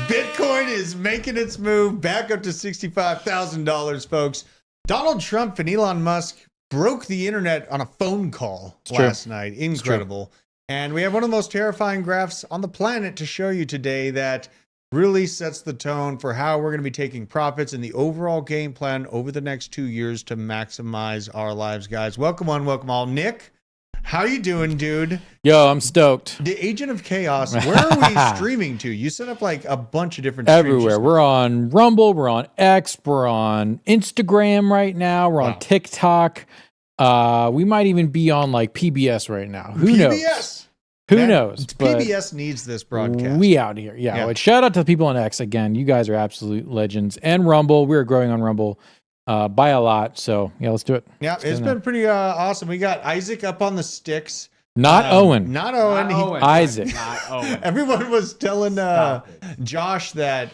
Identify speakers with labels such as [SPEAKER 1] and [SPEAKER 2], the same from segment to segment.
[SPEAKER 1] Bitcoin is making its move back up to $65,000, folks. Donald Trump and Elon Musk broke the internet on a phone call last night. Incredible. And we have one of the most terrifying graphs on the planet to show you today that really sets the tone for how we're going to be taking profits and the overall game plan over the next 2 years to maximize our lives, guys. Welcome on, welcome all. Nick, how you doing, dude?
[SPEAKER 2] Yo, I'm stoked.
[SPEAKER 1] The Agent of Chaos, where are we streaming to? You set up like a bunch of different
[SPEAKER 2] everywhere. We're on Rumble, we're on X, we're on Instagram right now, we're on TikTok. We might even be on like PBS right now. Who knows? Who knows?
[SPEAKER 1] PBS needs this broadcast.
[SPEAKER 2] We out here. Yeah. Like, shout out to the people on X again. You guys are absolute legends. And Rumble. We're growing on Rumble by a lot. So yeah, let's do it.
[SPEAKER 1] Yeah, it's been pretty awesome. We got Isaac up on the sticks.
[SPEAKER 2] Not Owen.
[SPEAKER 1] Not Owen.
[SPEAKER 2] Isaac.
[SPEAKER 3] Not Owen.
[SPEAKER 1] Everyone was telling Josh that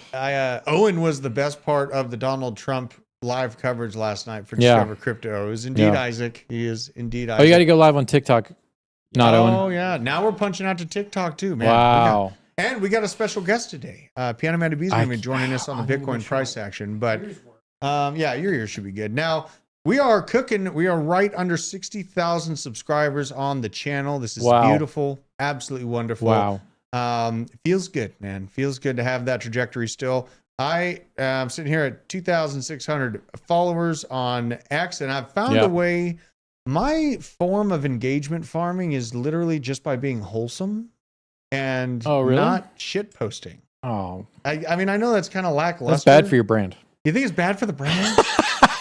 [SPEAKER 1] Owen was the best part of the Donald Trump live coverage last night for Discover Crypto. It was indeed Isaac. He is indeed Isaac.
[SPEAKER 2] Oh, you got to go live on TikTok. Not Owen.
[SPEAKER 1] Oh, yeah. Now we're punching out to TikTok, too, man.
[SPEAKER 2] Wow.
[SPEAKER 1] And we got a special guest today. Piano Matty B's going to be joining us on the Bitcoin price action. But, yeah, your ears should be good. Now, we are cooking. We are right under 60,000 subscribers on the channel. This is beautiful. Absolutely wonderful.
[SPEAKER 2] Wow.
[SPEAKER 1] Feels good, man. Feels good to have that trajectory still. I am sitting here at 2,600 followers on X, and I've found a way. My form of engagement farming is literally just by being wholesome and not shit posting.
[SPEAKER 2] Oh,
[SPEAKER 1] I mean, I know that's kind of lackluster.
[SPEAKER 2] That's bad for your brand.
[SPEAKER 1] You think it's bad for the brand?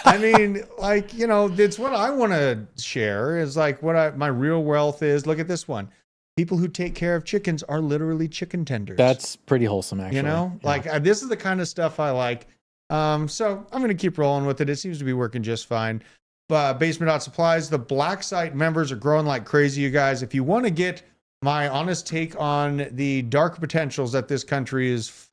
[SPEAKER 1] I mean, like, you know, it's what I want to share is like what my real wealth is. Look at this one. People who take care of chickens are literally chicken tenders.
[SPEAKER 2] That's pretty wholesome, actually.
[SPEAKER 1] You know, like this is the kind of stuff I like. So I'm going to keep rolling with it. It seems to be working just fine. Basement.supplies, the black site members are growing like crazy, you guys. If you want to get my honest take on the dark potentials that this country is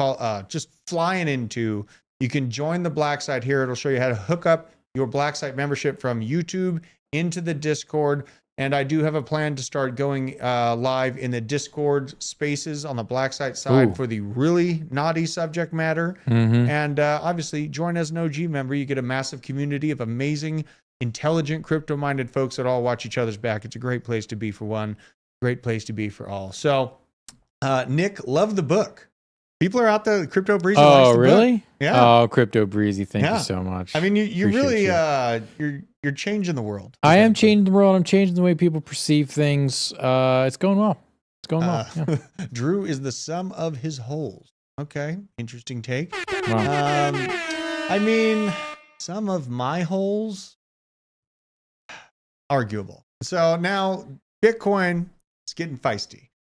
[SPEAKER 1] just flying into, you can join the black site here. It'll show you how to hook up your black site membership from YouTube into the Discord. And I do have a plan to start going live in the Discord spaces on the black site side for the really naughty subject matter. And obviously, join as an OG member. You get a massive community of amazing, intelligent, crypto-minded folks that all watch each other's back. It's a great place to be for one, great place to be for all. So, Nick, love the book. People are out there. Crypto Breezy likes the
[SPEAKER 2] really?
[SPEAKER 1] book. Yeah.
[SPEAKER 2] Oh, Crypto Breezy, thank you so much.
[SPEAKER 1] I mean, you really, you're changing the world.
[SPEAKER 2] I am changing the world. I'm changing the way people perceive things. It's going well. It's going well. Yeah.
[SPEAKER 1] Drew is the sum of his holes. Okay, interesting take.
[SPEAKER 2] Wow.
[SPEAKER 1] I mean, some of my holes, arguable. So now Bitcoin is getting feisty.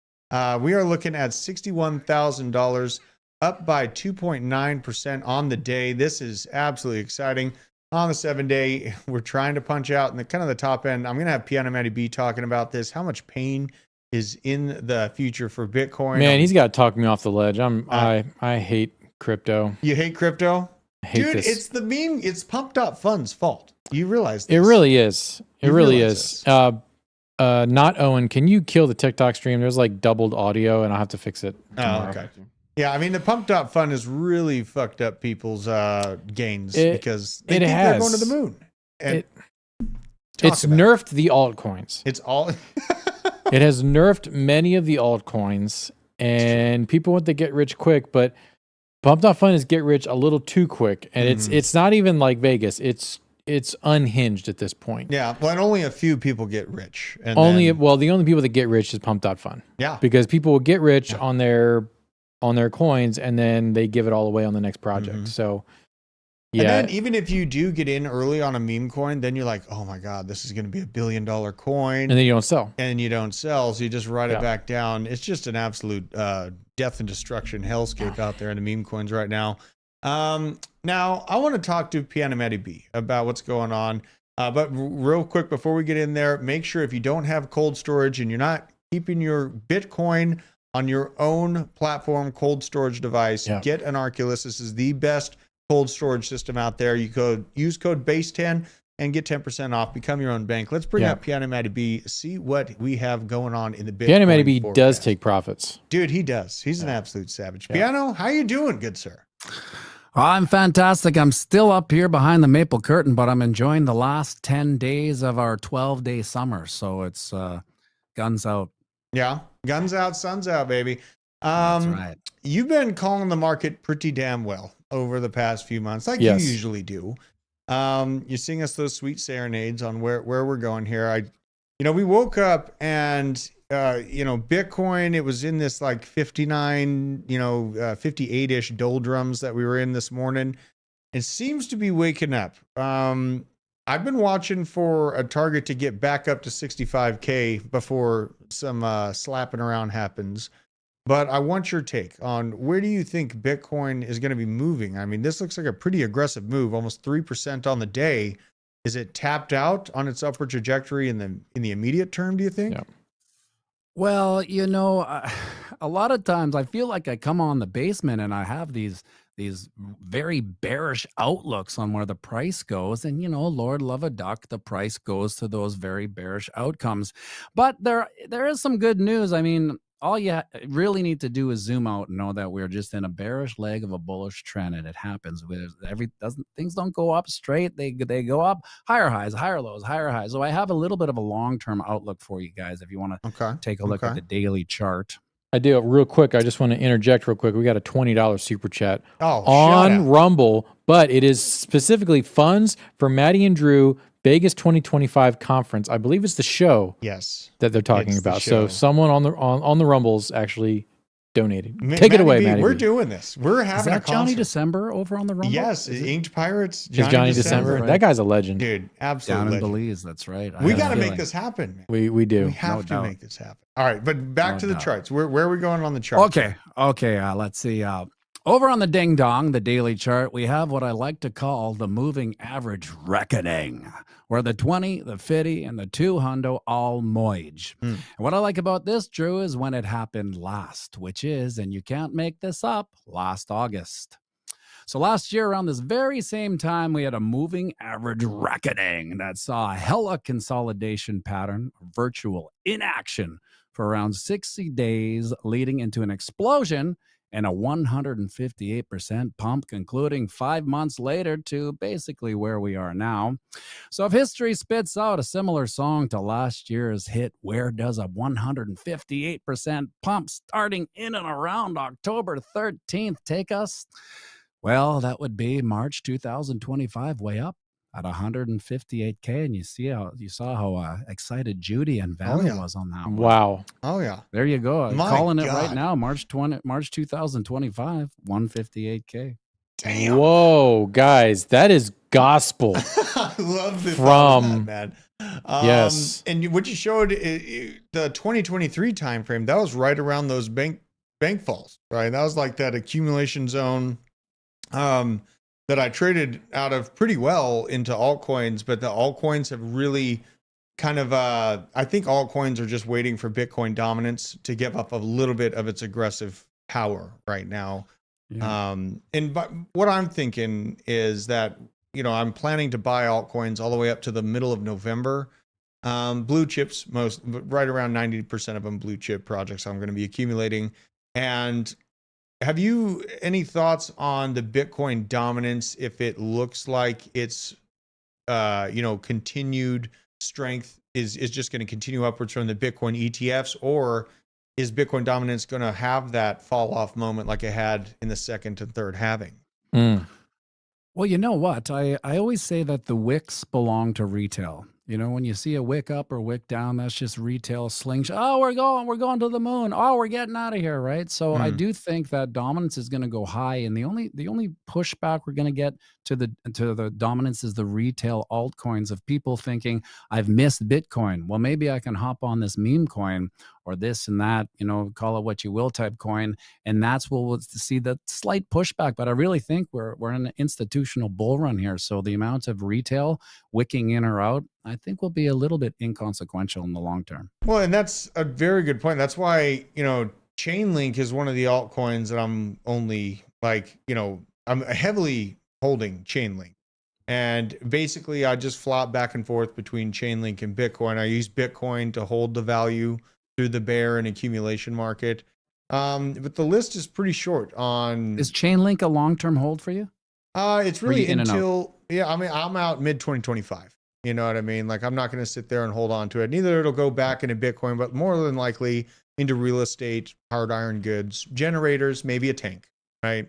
[SPEAKER 1] We are looking at $61,000, up by 2.9% on the day. This is absolutely exciting. On the 7-day, we're trying to punch out in the kind of the top end. I'm going to have Piano Matty B talking about this. How much pain is in the future for Bitcoin?
[SPEAKER 2] Man, he's got to talk me off the ledge. I hate crypto.
[SPEAKER 1] You hate crypto?
[SPEAKER 2] I hate
[SPEAKER 1] Dude,
[SPEAKER 2] this.
[SPEAKER 1] it's the meme. It's Pump.Fund's fault. You realize this?
[SPEAKER 2] It really is. It really is. Not Owen. Can you kill the TikTok stream? There's like doubled audio, and I'll have to fix it tomorrow.
[SPEAKER 1] Oh, okay. Yeah, I mean, the Pump.Fund has really fucked up people's gains because they think they're going to the moon. And
[SPEAKER 2] it's nerfed the altcoins.
[SPEAKER 1] It's all.
[SPEAKER 2] It has nerfed many of the altcoins, and people want to get rich quick, but Pump.Fund is get rich a little too quick, and it's not even like Vegas. It's unhinged at this point.
[SPEAKER 1] Yeah, well, and only a few people get rich. And
[SPEAKER 2] the only people that get rich is Pump.Fund.
[SPEAKER 1] Yeah,
[SPEAKER 2] because people will get rich on their coins, and then they give it all away on the next project. So, yeah.
[SPEAKER 1] And then even if you do get in early on a meme coin, then you're like, oh my God, this is going to be $1 billion coin.
[SPEAKER 2] And then you don't sell.
[SPEAKER 1] And you don't sell, so you just write it back down. It's just an absolute death and destruction hellscape out there in the meme coins right now. Now, I want to talk to Piano Matty B about what's going on. But real quick, before we get in there, make sure if you don't have cold storage and you're not keeping your Bitcoin on your own platform cold storage device, get an Arculus. This is the best cold storage system out there. You could use code BASE10. and get 10% off. Become your own bank. Let's bring up Piano Matty B. See what we have going on in the Bitcoin
[SPEAKER 2] Piano Matty B
[SPEAKER 1] forecast.
[SPEAKER 2] does take profits.
[SPEAKER 1] Dude, he does. He's an absolute savage. Piano, how you doing, good sir?
[SPEAKER 3] I'm fantastic. I'm still up here behind the maple curtain, but I'm enjoying the last 10 days of our 12-day summer. So it's guns out.
[SPEAKER 1] Yeah, guns out, suns out, baby.
[SPEAKER 3] That's right.
[SPEAKER 1] You've been calling the market pretty damn well over the past few months, like you usually do. You sing us those sweet serenades on where we're going here. We woke up and Bitcoin, it was in this like 59, 58-ish doldrums that we were in this morning. It seems to be waking up. I've been watching for a target to get back up to 65K before some slapping around happens. But I want your take on where do you think Bitcoin is going to be moving? I mean, this looks like a pretty aggressive move, almost 3% on the day. Is it tapped out on its upward trajectory in the immediate term, do you think?
[SPEAKER 3] Yeah. Well, a lot of times I feel like I come on the basement and I have these very bearish outlooks on where the price goes. And, Lord love a duck, the price goes to those very bearish outcomes. But there is some good news. I mean, all you really need to do is zoom out and know that we're just in a bearish leg of a bullish trend, and it happens. Things don't go up straight; they go up higher highs, higher lows, higher highs. So I have a little bit of a long-term outlook for you guys if you want to take a look at the daily chart.
[SPEAKER 2] I do it real quick. I just want to interject real quick. We got a $20 super chat
[SPEAKER 1] on
[SPEAKER 2] Rumble, but it is specifically funds for Maddie and Drew Vegas 2025 conference. I believe it's the show.
[SPEAKER 1] Yes,
[SPEAKER 2] that they're talking about. So someone on the Rumbles actually donated. Take it away, Maddie.
[SPEAKER 1] We're doing this. We're having a concert.
[SPEAKER 3] Johnny December over on the Rumble.
[SPEAKER 1] Yes, Inked Pirates.
[SPEAKER 2] Johnny December. Right? That guy's a legend,
[SPEAKER 1] dude. Absolutely.
[SPEAKER 3] Down in Belize. That's right.
[SPEAKER 1] We got to make this happen, man.
[SPEAKER 2] We do.
[SPEAKER 1] We have to make this happen. All right, but back to the charts. Where are we going on the charts?
[SPEAKER 3] Okay. Let's see. Over on the Ding Dong, the daily chart, we have what I like to call the moving average reckoning, where the 20, the 50, and the 200 all merge. And what I like about this, Drew, is when it happened last, which is, and you can't make this up, last August. So last year, around this very same time, we had a moving average reckoning that saw a hella consolidation pattern, virtual inaction for around 60 days, leading into an explosion and a 158% pump, concluding 5 months later to basically where we are now. So if history spits out a similar song to last year's hit, where does a 158% pump starting in and around October 13th take us? Well, that would be March 2025, way up at 158K, and you saw how excited Judy and Vanna was on that one.
[SPEAKER 2] Wow.
[SPEAKER 1] Oh yeah.
[SPEAKER 3] There you go. I'm calling it right now. March 2025, 158K.
[SPEAKER 1] Damn.
[SPEAKER 2] Whoa, guys, that is gospel.
[SPEAKER 1] I love this
[SPEAKER 2] from
[SPEAKER 1] man.
[SPEAKER 2] Yes.
[SPEAKER 1] And what you showed the 2023 timeframe, that was right around those bank falls, right? That was like that accumulation zone. That I traded out of pretty well into altcoins, but the altcoins have really kind of, I think altcoins are just waiting for Bitcoin dominance to give up a little bit of its aggressive power right now. Yeah. But what I'm thinking is that, I'm planning to buy altcoins all the way up to the middle of November. Blue chips, right around 90% of them blue chip projects I'm going to be accumulating. And have you any thoughts on the Bitcoin dominance? If it looks like it's, continued strength is just going to continue upwards from the Bitcoin ETFs, or is Bitcoin dominance going to have that fall off moment like it had in the second and third halving?
[SPEAKER 3] Well, you know what? I always say that the wicks belong to retail. When you see a wick up or wick down, that's just retail slingshot. Oh, we're going to the moon. Oh, we're getting out of here, right? So I do think that dominance is going to go high, and the only pushback we're going to get to the dominance is the retail altcoins of people thinking, I've missed Bitcoin. Well, maybe I can hop on this meme coin or this and that, call it what you will type coin, and that's where we'll see the slight pushback. But I really think we're in an institutional bull run here. So the amount of retail wicking in or out, I think will be a little bit inconsequential in the long term.
[SPEAKER 1] Well, and that's a very good point. That's why, Chainlink is one of the altcoins that I'm only I'm heavily holding Chainlink. And basically, I just flop back and forth between Chainlink and Bitcoin. I use Bitcoin to hold the value through the bear and accumulation market. But the list is pretty short on.
[SPEAKER 3] Is Chainlink a long-term hold for you?
[SPEAKER 1] It's really
[SPEAKER 3] in and out?
[SPEAKER 1] until, yeah, I mean, I'm out mid 2025. You know what I mean? Like, I'm not going to sit there and hold on to it. Neither it'll go back into Bitcoin, but more than likely into real estate, hard iron goods, generators, maybe a tank, right?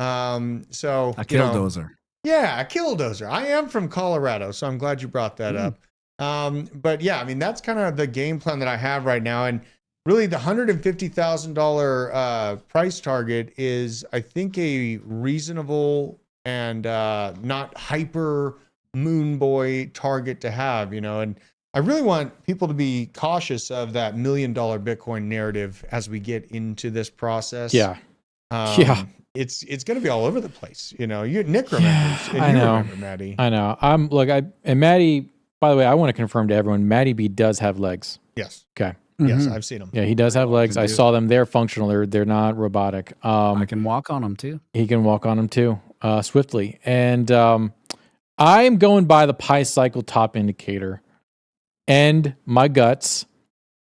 [SPEAKER 1] So
[SPEAKER 3] A killdozer.
[SPEAKER 1] yeah, a killdozer. I am from Colorado, so I'm glad you brought that up. But yeah, I mean, that's kind of the game plan that I have right now. And really, the $150,000 price target is, I think, a reasonable and not hyper moon boy target to have, you know. And I really want people to be cautious of that $1 million Bitcoin narrative as we get into this process.
[SPEAKER 2] Yeah.
[SPEAKER 1] It's going to be all over the place. You know, Nick remembers. And
[SPEAKER 2] I know.
[SPEAKER 1] Remember, Maddie.
[SPEAKER 2] I know. And Maddie, by the way, I want to confirm to everyone, Maddie B does have legs.
[SPEAKER 1] Yes.
[SPEAKER 2] Okay.
[SPEAKER 1] Yes, I've seen them.
[SPEAKER 2] Yeah, he does have legs. I saw them. They're functional. They're not robotic.
[SPEAKER 3] I can walk on them too.
[SPEAKER 2] He can walk on them too, swiftly. And I'm going by the Pi cycle top indicator and my guts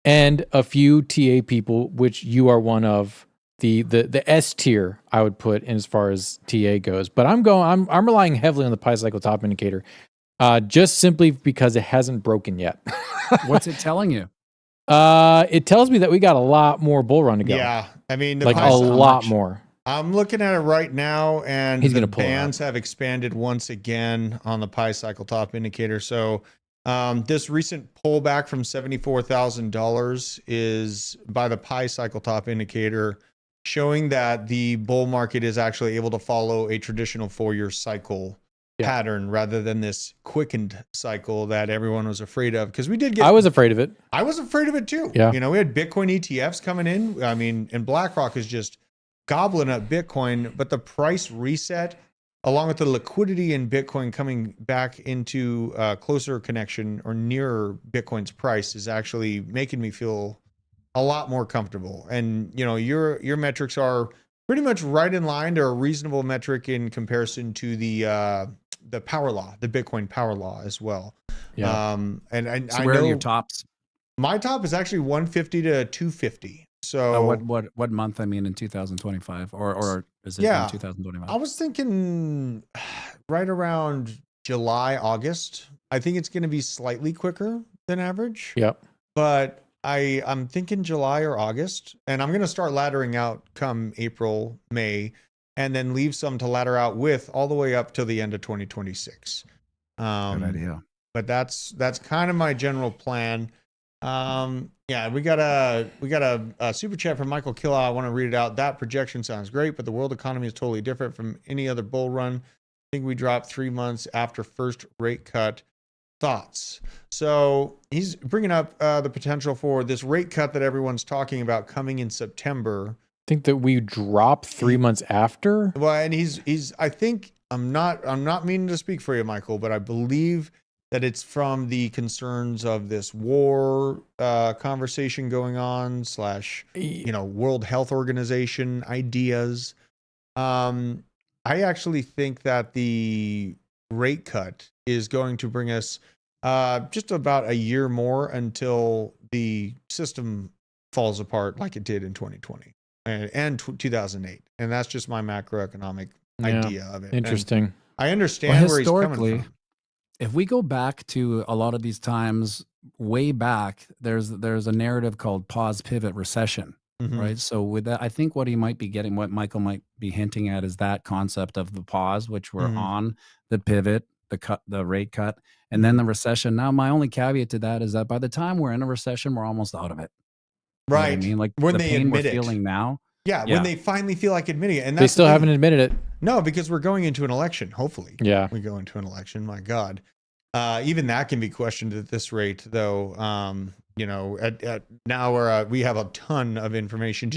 [SPEAKER 2] and a few TA people, which you are one of. The S tier I would put in as far as TA goes. But I'm relying heavily on the Pi cycle top indicator, just simply because it hasn't broken yet.
[SPEAKER 3] What's it telling you?
[SPEAKER 2] It tells me that we got a lot more bull run to go.
[SPEAKER 1] Yeah, I mean,
[SPEAKER 2] like a lot more.
[SPEAKER 1] I'm looking at it right now, and
[SPEAKER 2] He's
[SPEAKER 1] the
[SPEAKER 2] gonna pull
[SPEAKER 1] bands have expanded once again on the Pi cycle top indicator. So this recent pullback from $74,000 is by the Pi cycle top indicator, showing that the bull market is actually able to follow a traditional 4-year cycle pattern rather than this quickened cycle that everyone was afraid of. Because we did get,
[SPEAKER 2] I was afraid of it.
[SPEAKER 1] I was afraid of it too.
[SPEAKER 2] Yeah.
[SPEAKER 1] You know, we had Bitcoin ETFs coming in. I mean, and BlackRock is just gobbling up Bitcoin, but the price reset, along with the liquidity in Bitcoin coming back into closer connection or nearer Bitcoin's price, is actually making me feel a lot more comfortable. And you know, your metrics are pretty much right in line to a reasonable metric in comparison to the power law, the Bitcoin power law as well.
[SPEAKER 2] Yeah.
[SPEAKER 1] And
[SPEAKER 3] So
[SPEAKER 1] I
[SPEAKER 3] where
[SPEAKER 1] know
[SPEAKER 3] are your tops?
[SPEAKER 1] my top is actually 150 to 250. So
[SPEAKER 3] what month? I mean, in 2025, or is it
[SPEAKER 1] Yeah.
[SPEAKER 3] in 2025?
[SPEAKER 1] I was thinking right around July, August. I think it's going to be slightly quicker than average.
[SPEAKER 2] Yep.
[SPEAKER 1] But I'm thinking July or August, and I'm going to start laddering out come April, May, and then leave some to ladder out with all the way up to the end of 2026.
[SPEAKER 3] Good idea.
[SPEAKER 1] But that's kind of my general plan. Yeah, we got a super chat from Michael Killaw. I want to read it out. That projection sounds great, but the world economy is totally different from any other bull run. I think we dropped 3 months after first rate cut. Thoughts? So he's bringing up the potential for this rate cut that everyone's talking about coming in September.
[SPEAKER 2] Think that we drop 3 months after.
[SPEAKER 1] Well, and he's I think I'm not meaning to speak for you, Michael, but I believe that it's from the concerns of this war conversation going on / World Health Organization ideas. I actually think that the rate cut is going to bring us just about a year more until the system falls apart like it did in 2020 and 2008. And that's just my macroeconomic idea of it.
[SPEAKER 2] Interesting.
[SPEAKER 1] And I understand where he's coming from.
[SPEAKER 3] If we go back to a lot of these times way back, there's a narrative called pause, pivot, recession, right? So with that, I think what he might be getting, what Michael might be hinting at, is that concept of the pause, which we're on, the pivot, the rate cut, and then the recession. Now, my only caveat to that is that by the time we're in a recession, we're almost out of it.
[SPEAKER 1] Right.
[SPEAKER 3] You know what I mean, like
[SPEAKER 1] when
[SPEAKER 3] the
[SPEAKER 1] they
[SPEAKER 3] pain
[SPEAKER 1] admit
[SPEAKER 3] we're
[SPEAKER 1] it.
[SPEAKER 3] feeling now.
[SPEAKER 1] Yeah, when they finally feel like admitting it. And
[SPEAKER 2] They
[SPEAKER 1] that's
[SPEAKER 2] still
[SPEAKER 1] the thing.
[SPEAKER 2] haven't admitted it.
[SPEAKER 1] No, because we're going into an election, hopefully.
[SPEAKER 2] Yeah.
[SPEAKER 1] We go into an election, my God. Even that can be questioned at this rate, though. At now we have a ton of information.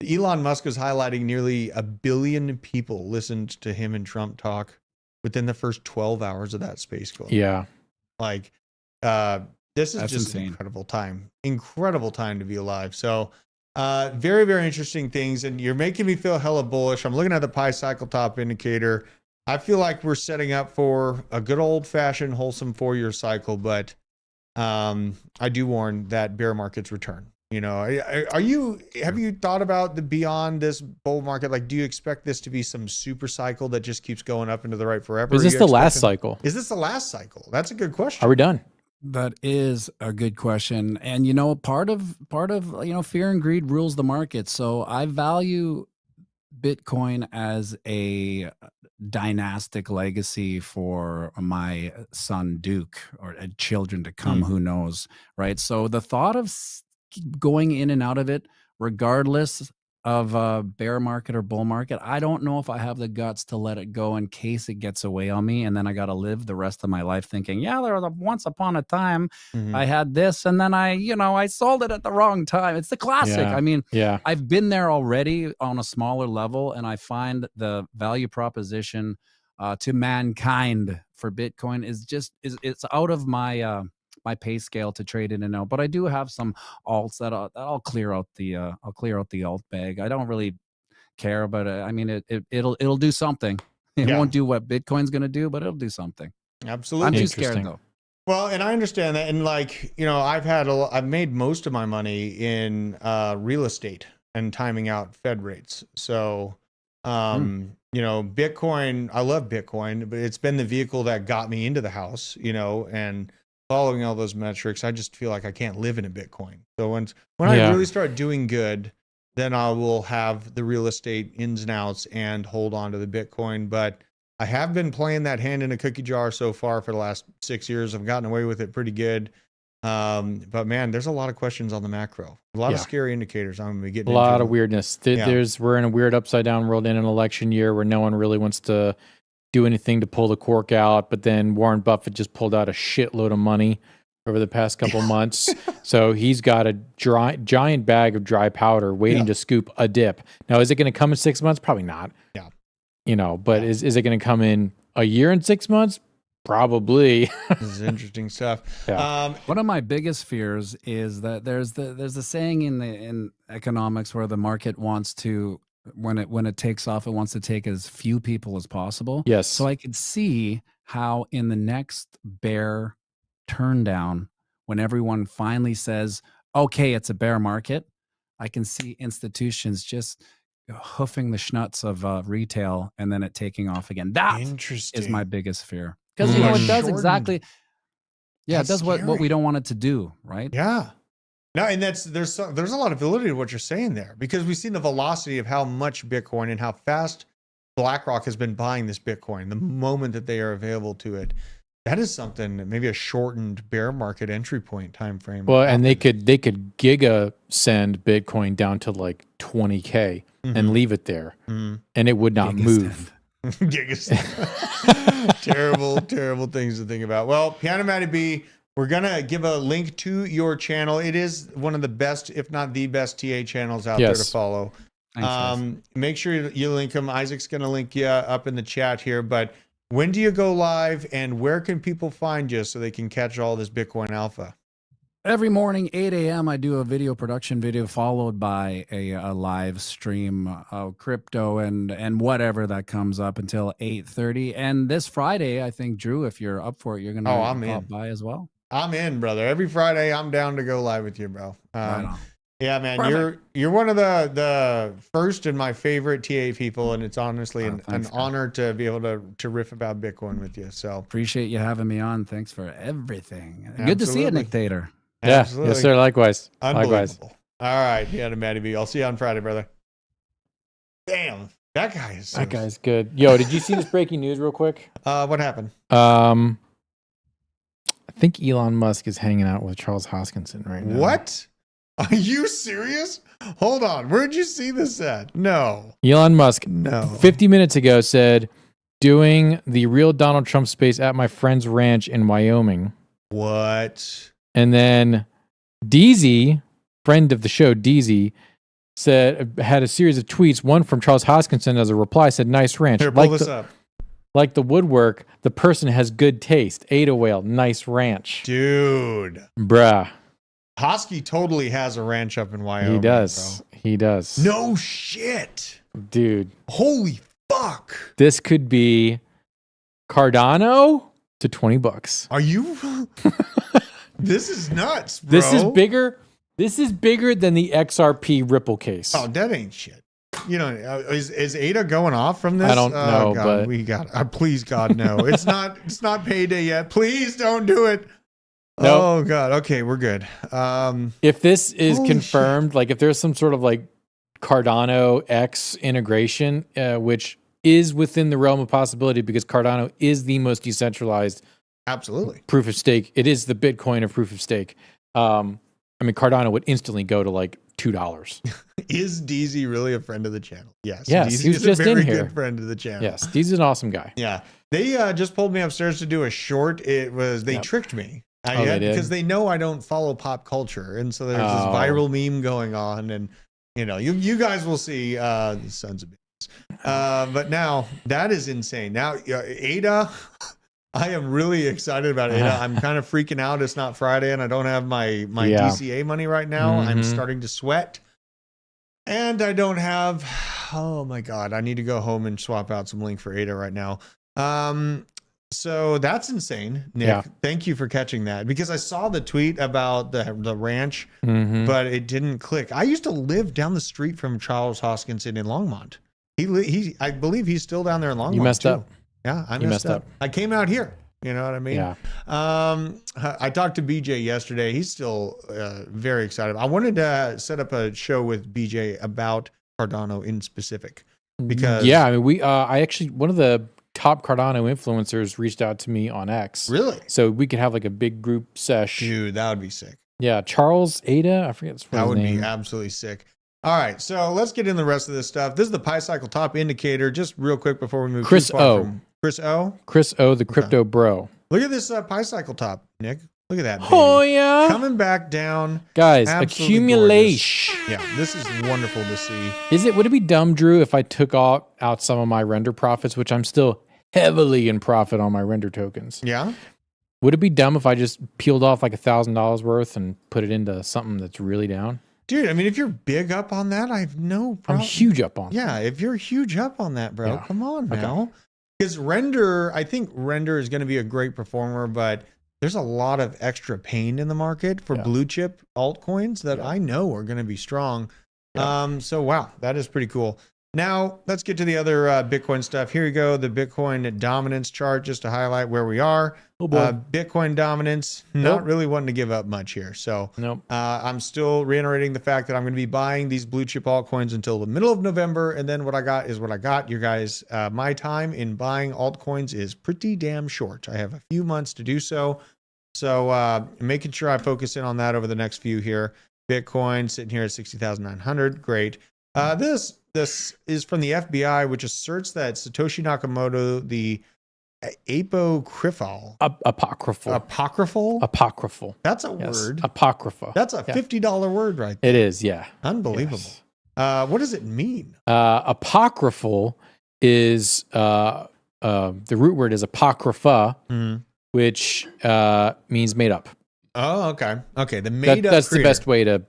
[SPEAKER 1] Elon Musk was highlighting nearly 1 billion people listened to him and Trump talk within the first 12 hours of that space going.
[SPEAKER 2] Yeah.
[SPEAKER 1] Like, this is
[SPEAKER 3] That's
[SPEAKER 1] just
[SPEAKER 3] insane.
[SPEAKER 1] an incredible time to be alive. So, very, very interesting things. And you're making me feel hella bullish. I'm looking at the Pi cycle top indicator. I feel like we're setting up for a good old fashioned wholesome 4-year cycle, but I do warn that bear markets return. You know, have you thought about the beyond this bull market? Like, do you expect this to be some super cycle that just keeps going up into the right forever?
[SPEAKER 2] Is this the last cycle?
[SPEAKER 1] Is this the last cycle? That's a good question.
[SPEAKER 2] Are we done?
[SPEAKER 3] That is a good question. And you know, part of fear and greed rules the market. So I value Bitcoin as a dynastic legacy for my son Duke or children to come, who knows, right? So the thought of going in and out of it, regardless of a bear market or bull market, I don't know if I have the guts to let it go in case it gets away on me, and then I got to live the rest of my life thinking, yeah, there was once upon a time I had this, and then I sold it at the wrong time. It's the classic.
[SPEAKER 2] Yeah.
[SPEAKER 3] I mean,
[SPEAKER 2] Yeah.
[SPEAKER 3] I've been there already on a smaller level, and I find the value proposition to mankind for Bitcoin it's out of my my pay scale to trade in and out. But I do have some alts that I'll clear out the alt bag. I don't really care about it. I mean, it'll do something. It won't do what Bitcoin's going to do, but it'll do something.
[SPEAKER 1] Absolutely.
[SPEAKER 3] I'm too scared though.
[SPEAKER 1] Well, and I understand that, and like, you know, I've made most of my money in real estate and timing out Fed rates. So, you know, Bitcoin, I love Bitcoin, but it's been the vehicle that got me into the house, you know, and following all those metrics, I just feel like I can't live in a Bitcoin. So when I really start doing good, then I will have the real estate ins and outs and hold on to the Bitcoin. But I have been playing that hand in a cookie jar so far for the last 6 years. I've gotten away with it pretty good. But man, there's a lot of questions on the macro. A lot of scary indicators I'm going to be getting
[SPEAKER 2] into. A lot of weirdness. We're in a weird upside down world in an election year where no one really wants to do anything to pull the cork out. But then Warren Buffett just pulled out a shitload of money over the past couple months. So he's got a giant bag of dry powder waiting to scoop a dip. Now, is it going to come in 6 months? Probably not. Yeah. You know, but is it going to come in a year and 6 months? Probably.
[SPEAKER 1] This is interesting stuff.
[SPEAKER 3] Yeah. One of my biggest fears is that there's a saying in economics where the market wants to, when it takes off, it wants to take as few people as possible.
[SPEAKER 2] Yes.
[SPEAKER 3] So I could see how in the next bear turn down, when everyone finally says, okay, it's a bear market, I can see institutions just hoofing the schnutz of retail and then it taking off again. That is my biggest fear. Because it does exactly, it does what we don't want it to do, right?
[SPEAKER 1] Yeah. No, and there's a lot of validity to what you're saying there, because we've seen the velocity of how much Bitcoin and how fast BlackRock has been buying this Bitcoin the moment that they are available to it. That is something, maybe a shortened bear market entry point time frame.
[SPEAKER 2] Well, and they could giga send Bitcoin down to like 20K and leave it there, and it would not move. Terrible things to think about. Well, Piano Matty B, we're gonna give a link to your channel. It is one of the best, if not the best, TA channels out there to follow. Thanks, make sure you link them. Isaac's gonna link you up in the chat here. But when do you go live, and where can people find you so they can catch all this Bitcoin alpha?
[SPEAKER 3] Every morning, 8 a.m., I do a video production video followed by a live stream of crypto and whatever that comes up until 8:30. And this Friday, I think, Drew, if you're up for it, you're going to pop by as well.
[SPEAKER 1] I'm in, brother. Every Friday, I'm down to go live with you, bro.
[SPEAKER 3] Right on.
[SPEAKER 1] Yeah, man, perfect. You're one of the first and my favorite TA people, and it's honestly an honor to be able to riff about Bitcoin with you. So
[SPEAKER 3] appreciate you having me on. Thanks for everything. Absolutely. Good to see you, Nick Tater.
[SPEAKER 2] Yeah, absolutely. Yes, sir. Likewise.
[SPEAKER 1] Likewise. All right, Matty B. I'll see you on Friday, brother. Damn, that guy's
[SPEAKER 2] good. Yo, did you see this breaking news real quick?
[SPEAKER 1] What happened?
[SPEAKER 2] I think Elon Musk is hanging out with Charles Hoskinson right now.
[SPEAKER 1] What? Are you serious? Hold on. Where'd you see this at? No.
[SPEAKER 2] Elon Musk, 50 minutes ago, said, doing the real Donald Trump space at my friend's ranch in Wyoming.
[SPEAKER 1] What?
[SPEAKER 2] And then DZ, friend of the show, DZ, had a series of tweets, one from Charles Hoskinson as a reply, said, nice ranch.
[SPEAKER 1] Here, pull this up.
[SPEAKER 2] Like the woodwork, the person has good taste. Ada whale, nice ranch.
[SPEAKER 1] Dude.
[SPEAKER 2] Bruh.
[SPEAKER 1] Hosky totally has a ranch up in Wyoming.
[SPEAKER 2] He does. Bro. He does.
[SPEAKER 1] No shit.
[SPEAKER 2] Dude.
[SPEAKER 1] Holy fuck.
[SPEAKER 2] This could be Cardano to $20.
[SPEAKER 1] Are you? This is nuts, bro.
[SPEAKER 2] This is bigger. This is bigger than the XRP Ripple case.
[SPEAKER 1] Oh, that ain't shit. You know, is ADA going off from this?
[SPEAKER 2] I don't know,
[SPEAKER 1] God,
[SPEAKER 2] but
[SPEAKER 1] we got. Please, God, no. It's not payday yet. Please don't do it.
[SPEAKER 2] Nope.
[SPEAKER 1] Oh God. Okay, we're good.
[SPEAKER 2] If this is
[SPEAKER 1] Holy
[SPEAKER 2] confirmed, like if there's some sort of like Cardano X integration, which is within the realm of possibility because Cardano is the most decentralized
[SPEAKER 1] absolutely
[SPEAKER 2] proof of stake. It is the Bitcoin of proof of stake. I mean, Cardano would instantly go to like $2.
[SPEAKER 1] Is DZ really a friend of the channel? Yes.
[SPEAKER 2] Yes,
[SPEAKER 1] DZ
[SPEAKER 2] he was
[SPEAKER 1] is
[SPEAKER 2] just
[SPEAKER 1] a very
[SPEAKER 2] in here.
[SPEAKER 1] good friend of the channel.
[SPEAKER 2] Yes, he's an awesome guy.
[SPEAKER 1] Yeah. They just pulled me upstairs to do a short. They tricked me.
[SPEAKER 2] They did?
[SPEAKER 1] Because they know I don't follow pop culture. And so there's this viral meme going on. And, you know, you guys will see the sons of bitches. But now that is insane. Now, ADA, I am really excited about ADA. I'm kind of freaking out. It's not Friday and I don't have my DCA money right now. I'm starting to sweat. And I don't have, oh my God, I need to go home and swap out some link for ADA right now. So that's insane, Nick.
[SPEAKER 2] Yeah.
[SPEAKER 1] Thank you for catching that because I saw the tweet about the ranch, but it didn't click. I used to live down the street from Charles Hoskinson in Longmont. I believe he's still down there in Longmont.
[SPEAKER 2] You messed up.
[SPEAKER 1] Yeah, I messed up. I came out here. You know what I mean?
[SPEAKER 2] Yeah.
[SPEAKER 1] I talked to BJ yesterday. He's still very excited. I wanted to set up a show with BJ about Cardano in specific because
[SPEAKER 2] I mean, I actually one of the top Cardano influencers reached out to me on X.
[SPEAKER 1] Really?
[SPEAKER 2] So we could have like a big group sesh.
[SPEAKER 1] Dude, that would be sick.
[SPEAKER 2] Yeah, Charles Ada, I forget his name.
[SPEAKER 1] That would be absolutely sick. All right, so let's get in the rest of this stuff. This is the Pi Cycle top indicator. Just real quick before we move.
[SPEAKER 2] Chris O, the crypto bro.
[SPEAKER 1] Look at this Pi Cycle top, Nick. Look at that. Baby.
[SPEAKER 2] Oh yeah,
[SPEAKER 1] coming back down,
[SPEAKER 2] guys.
[SPEAKER 1] Absolutely
[SPEAKER 2] Accumulation.
[SPEAKER 1] Gorgeous. Yeah, this is wonderful to see.
[SPEAKER 2] Would it be dumb, Drew, if I took out some of my render profits, which I'm still heavily in profit on my render tokens?
[SPEAKER 1] Yeah.
[SPEAKER 2] Would it be dumb if I just peeled off like $1,000 worth and put it into something that's really down?
[SPEAKER 1] Dude, I mean, if you're big up on that, I have no problem.
[SPEAKER 2] I'm huge up on
[SPEAKER 1] Yeah, if you're huge up on that, bro, come on now.
[SPEAKER 2] Okay.
[SPEAKER 1] Because I think render is going to be a great performer, but there's a lot of extra pain in the market for blue chip altcoins that I know are going to be strong.
[SPEAKER 2] Yeah.
[SPEAKER 1] So, wow, that is pretty cool. Now, let's get to the other Bitcoin stuff. Here you go, the Bitcoin dominance chart, just to highlight where we are.
[SPEAKER 2] Oh boy.
[SPEAKER 1] Bitcoin dominance, not really wanting to give up much here. So I'm still reiterating the fact that I'm going to be buying these blue chip altcoins until the middle of November. And then what I got is what I got. You guys, my time in buying altcoins is pretty damn short. I have a few months to do so. So making sure I focus in on that over the next few here. Bitcoin sitting here at 60,900. Great. This is from the FBI, which asserts that Satoshi Nakamoto, the apocryphal.
[SPEAKER 2] Apocryphal.
[SPEAKER 1] That's a word.
[SPEAKER 2] Apocrypha.
[SPEAKER 1] That's a $50 word right there.
[SPEAKER 2] It is, yeah.
[SPEAKER 1] Unbelievable.
[SPEAKER 2] Yes.
[SPEAKER 1] What does it mean?
[SPEAKER 2] Apocryphal is the root word is apocrypha, which means made up.
[SPEAKER 1] Oh, okay. Okay, the made up.
[SPEAKER 2] That's the best way to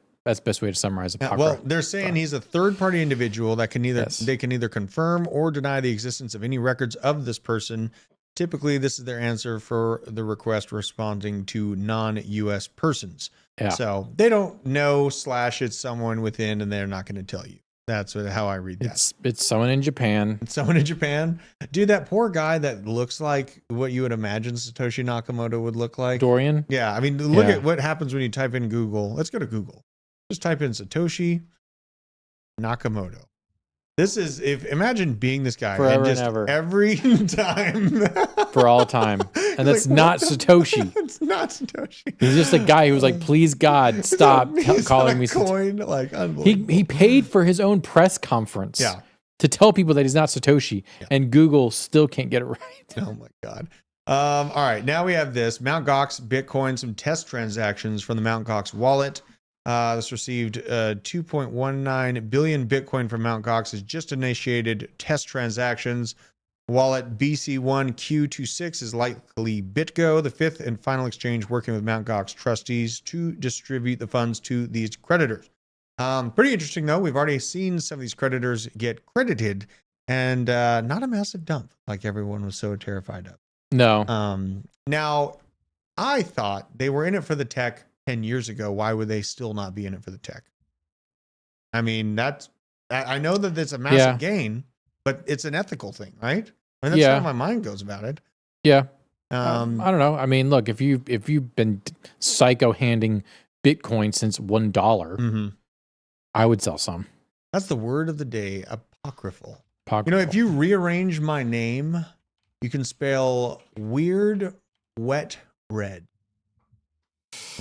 [SPEAKER 2] summarize apocrypha.
[SPEAKER 1] Well, they're saying he's a third-party individual that can either confirm or deny the existence of any records of this person. Typically, this is their answer for the request responding to non-U.S. persons.
[SPEAKER 2] Yeah.
[SPEAKER 1] So they don't know / it's someone within, and they're not going to tell you. That's how I read that.
[SPEAKER 2] It's someone in Japan.
[SPEAKER 1] It's someone in Japan. Dude, that poor guy that looks like what you would imagine Satoshi Nakamoto would look like.
[SPEAKER 2] Dorian?
[SPEAKER 1] Yeah. I mean, look at what happens when you type in Google. Let's go to Google. Just type in Satoshi Nakamoto. Imagine being this guy
[SPEAKER 2] forever
[SPEAKER 1] and just
[SPEAKER 2] and ever.
[SPEAKER 1] Every time.
[SPEAKER 2] For all time. And that's not Satoshi.
[SPEAKER 1] It's not Satoshi.
[SPEAKER 2] He's just a guy who was like, please God, stop calling me
[SPEAKER 1] coin.
[SPEAKER 2] Satoshi.
[SPEAKER 1] Like, unbelievable.
[SPEAKER 2] He paid for his own press conference to tell people that he's not Satoshi, and Google still can't get it right.
[SPEAKER 1] Oh my God. All right, now we have this. Mt. Gox Bitcoin, some test transactions from the Mt. Gox wallet. This received 2.19 billion Bitcoin from Mt. Gox. Has just initiated test transactions. Wallet BC1Q26 is likely BitGo, the fifth and final exchange working with Mt. Gox trustees to distribute the funds to these creditors. Pretty interesting, though. We've already seen some of these creditors get credited and not a massive dump like everyone was so terrified of.
[SPEAKER 2] No.
[SPEAKER 1] Now, I thought they were in it for the tech 10 years ago. Why would they still not be in it for the tech? I mean, I know that it's a massive gain, but it's an ethical thing, right? I mean, that's how my mind goes about it.
[SPEAKER 2] Yeah. I don't know. I mean, look, if you've been psycho handing Bitcoin since $1, I would sell some.
[SPEAKER 1] That's the word of the day, apocryphal. You know, if you rearrange my name, you can spell weird, wet, red.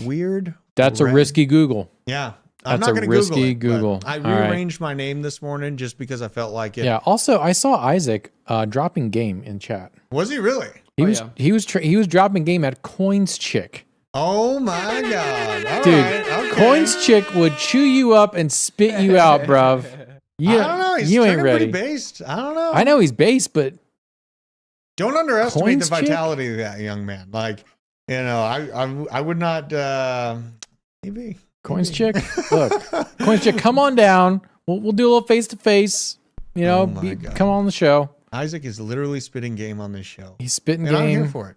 [SPEAKER 1] Weird.
[SPEAKER 2] That's
[SPEAKER 1] red.
[SPEAKER 2] A risky Google.
[SPEAKER 1] Yeah. I'm
[SPEAKER 2] That's
[SPEAKER 1] not going
[SPEAKER 2] a
[SPEAKER 1] to
[SPEAKER 2] risky
[SPEAKER 1] Google it.
[SPEAKER 2] Google.
[SPEAKER 1] I rearranged my name this morning just because I felt like it.
[SPEAKER 2] Yeah. Also, I saw Isaac dropping game in chat.
[SPEAKER 1] Was he really?
[SPEAKER 2] He was dropping game at Coins Chick.
[SPEAKER 1] Oh my God. All
[SPEAKER 2] Dude,
[SPEAKER 1] right, okay.
[SPEAKER 2] Coins Chick would chew you up and spit you out, bruv.
[SPEAKER 1] I don't know. He's
[SPEAKER 2] you ain't
[SPEAKER 1] turning
[SPEAKER 2] ready.
[SPEAKER 1] pretty based. I don't know.
[SPEAKER 2] I know he's based, but
[SPEAKER 1] don't underestimate the
[SPEAKER 2] Coins Chick?
[SPEAKER 1] vitality of that young man. Like, you know, I would not. Maybe
[SPEAKER 2] Coins Chick, look, Coins Chick, come on down. We'll do a little face to face. You know, come on the show.
[SPEAKER 1] Isaac is literally spitting game on this show.
[SPEAKER 2] He's spitting
[SPEAKER 1] and
[SPEAKER 2] game.
[SPEAKER 1] I'm here for it.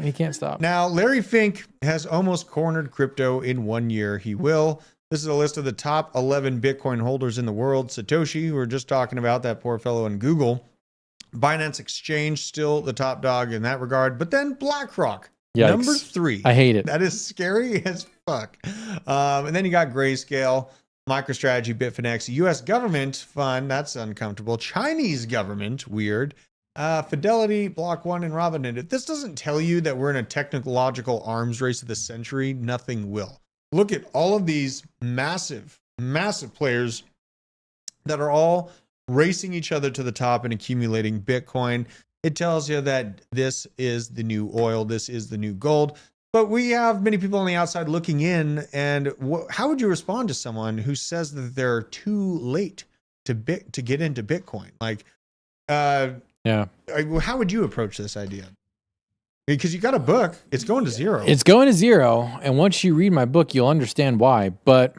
[SPEAKER 2] He can't stop.
[SPEAKER 1] Now, Larry Fink has almost cornered crypto in 1 year. He will. This is a list of the top 11 Bitcoin holders in the world. Satoshi, who we were just talking about, that poor fellow in Google. Binance Exchange, still the top dog in that regard. But then BlackRock,
[SPEAKER 2] Yikes.
[SPEAKER 1] number 3.
[SPEAKER 2] I hate it.
[SPEAKER 1] That is scary as fuck. And then you got Grayscale, MicroStrategy, Bitfinex, U.S. government fund. That's uncomfortable. Chinese government, weird. Fidelity, Block One, and Robinhood. If this doesn't tell you that we're in a technological arms race of the century, nothing will. Look at all of these massive, massive players that are all racing each other to the top and accumulating Bitcoin. It tells you that this is the new oil. This is the new gold. But we have many people on the outside looking in. And how would you respond to someone who says that they're too late to get into Bitcoin? Like, how would you approach this idea? Because you got a book, it's going to zero.
[SPEAKER 2] It's going to zero, and once you read my book, you'll understand why. But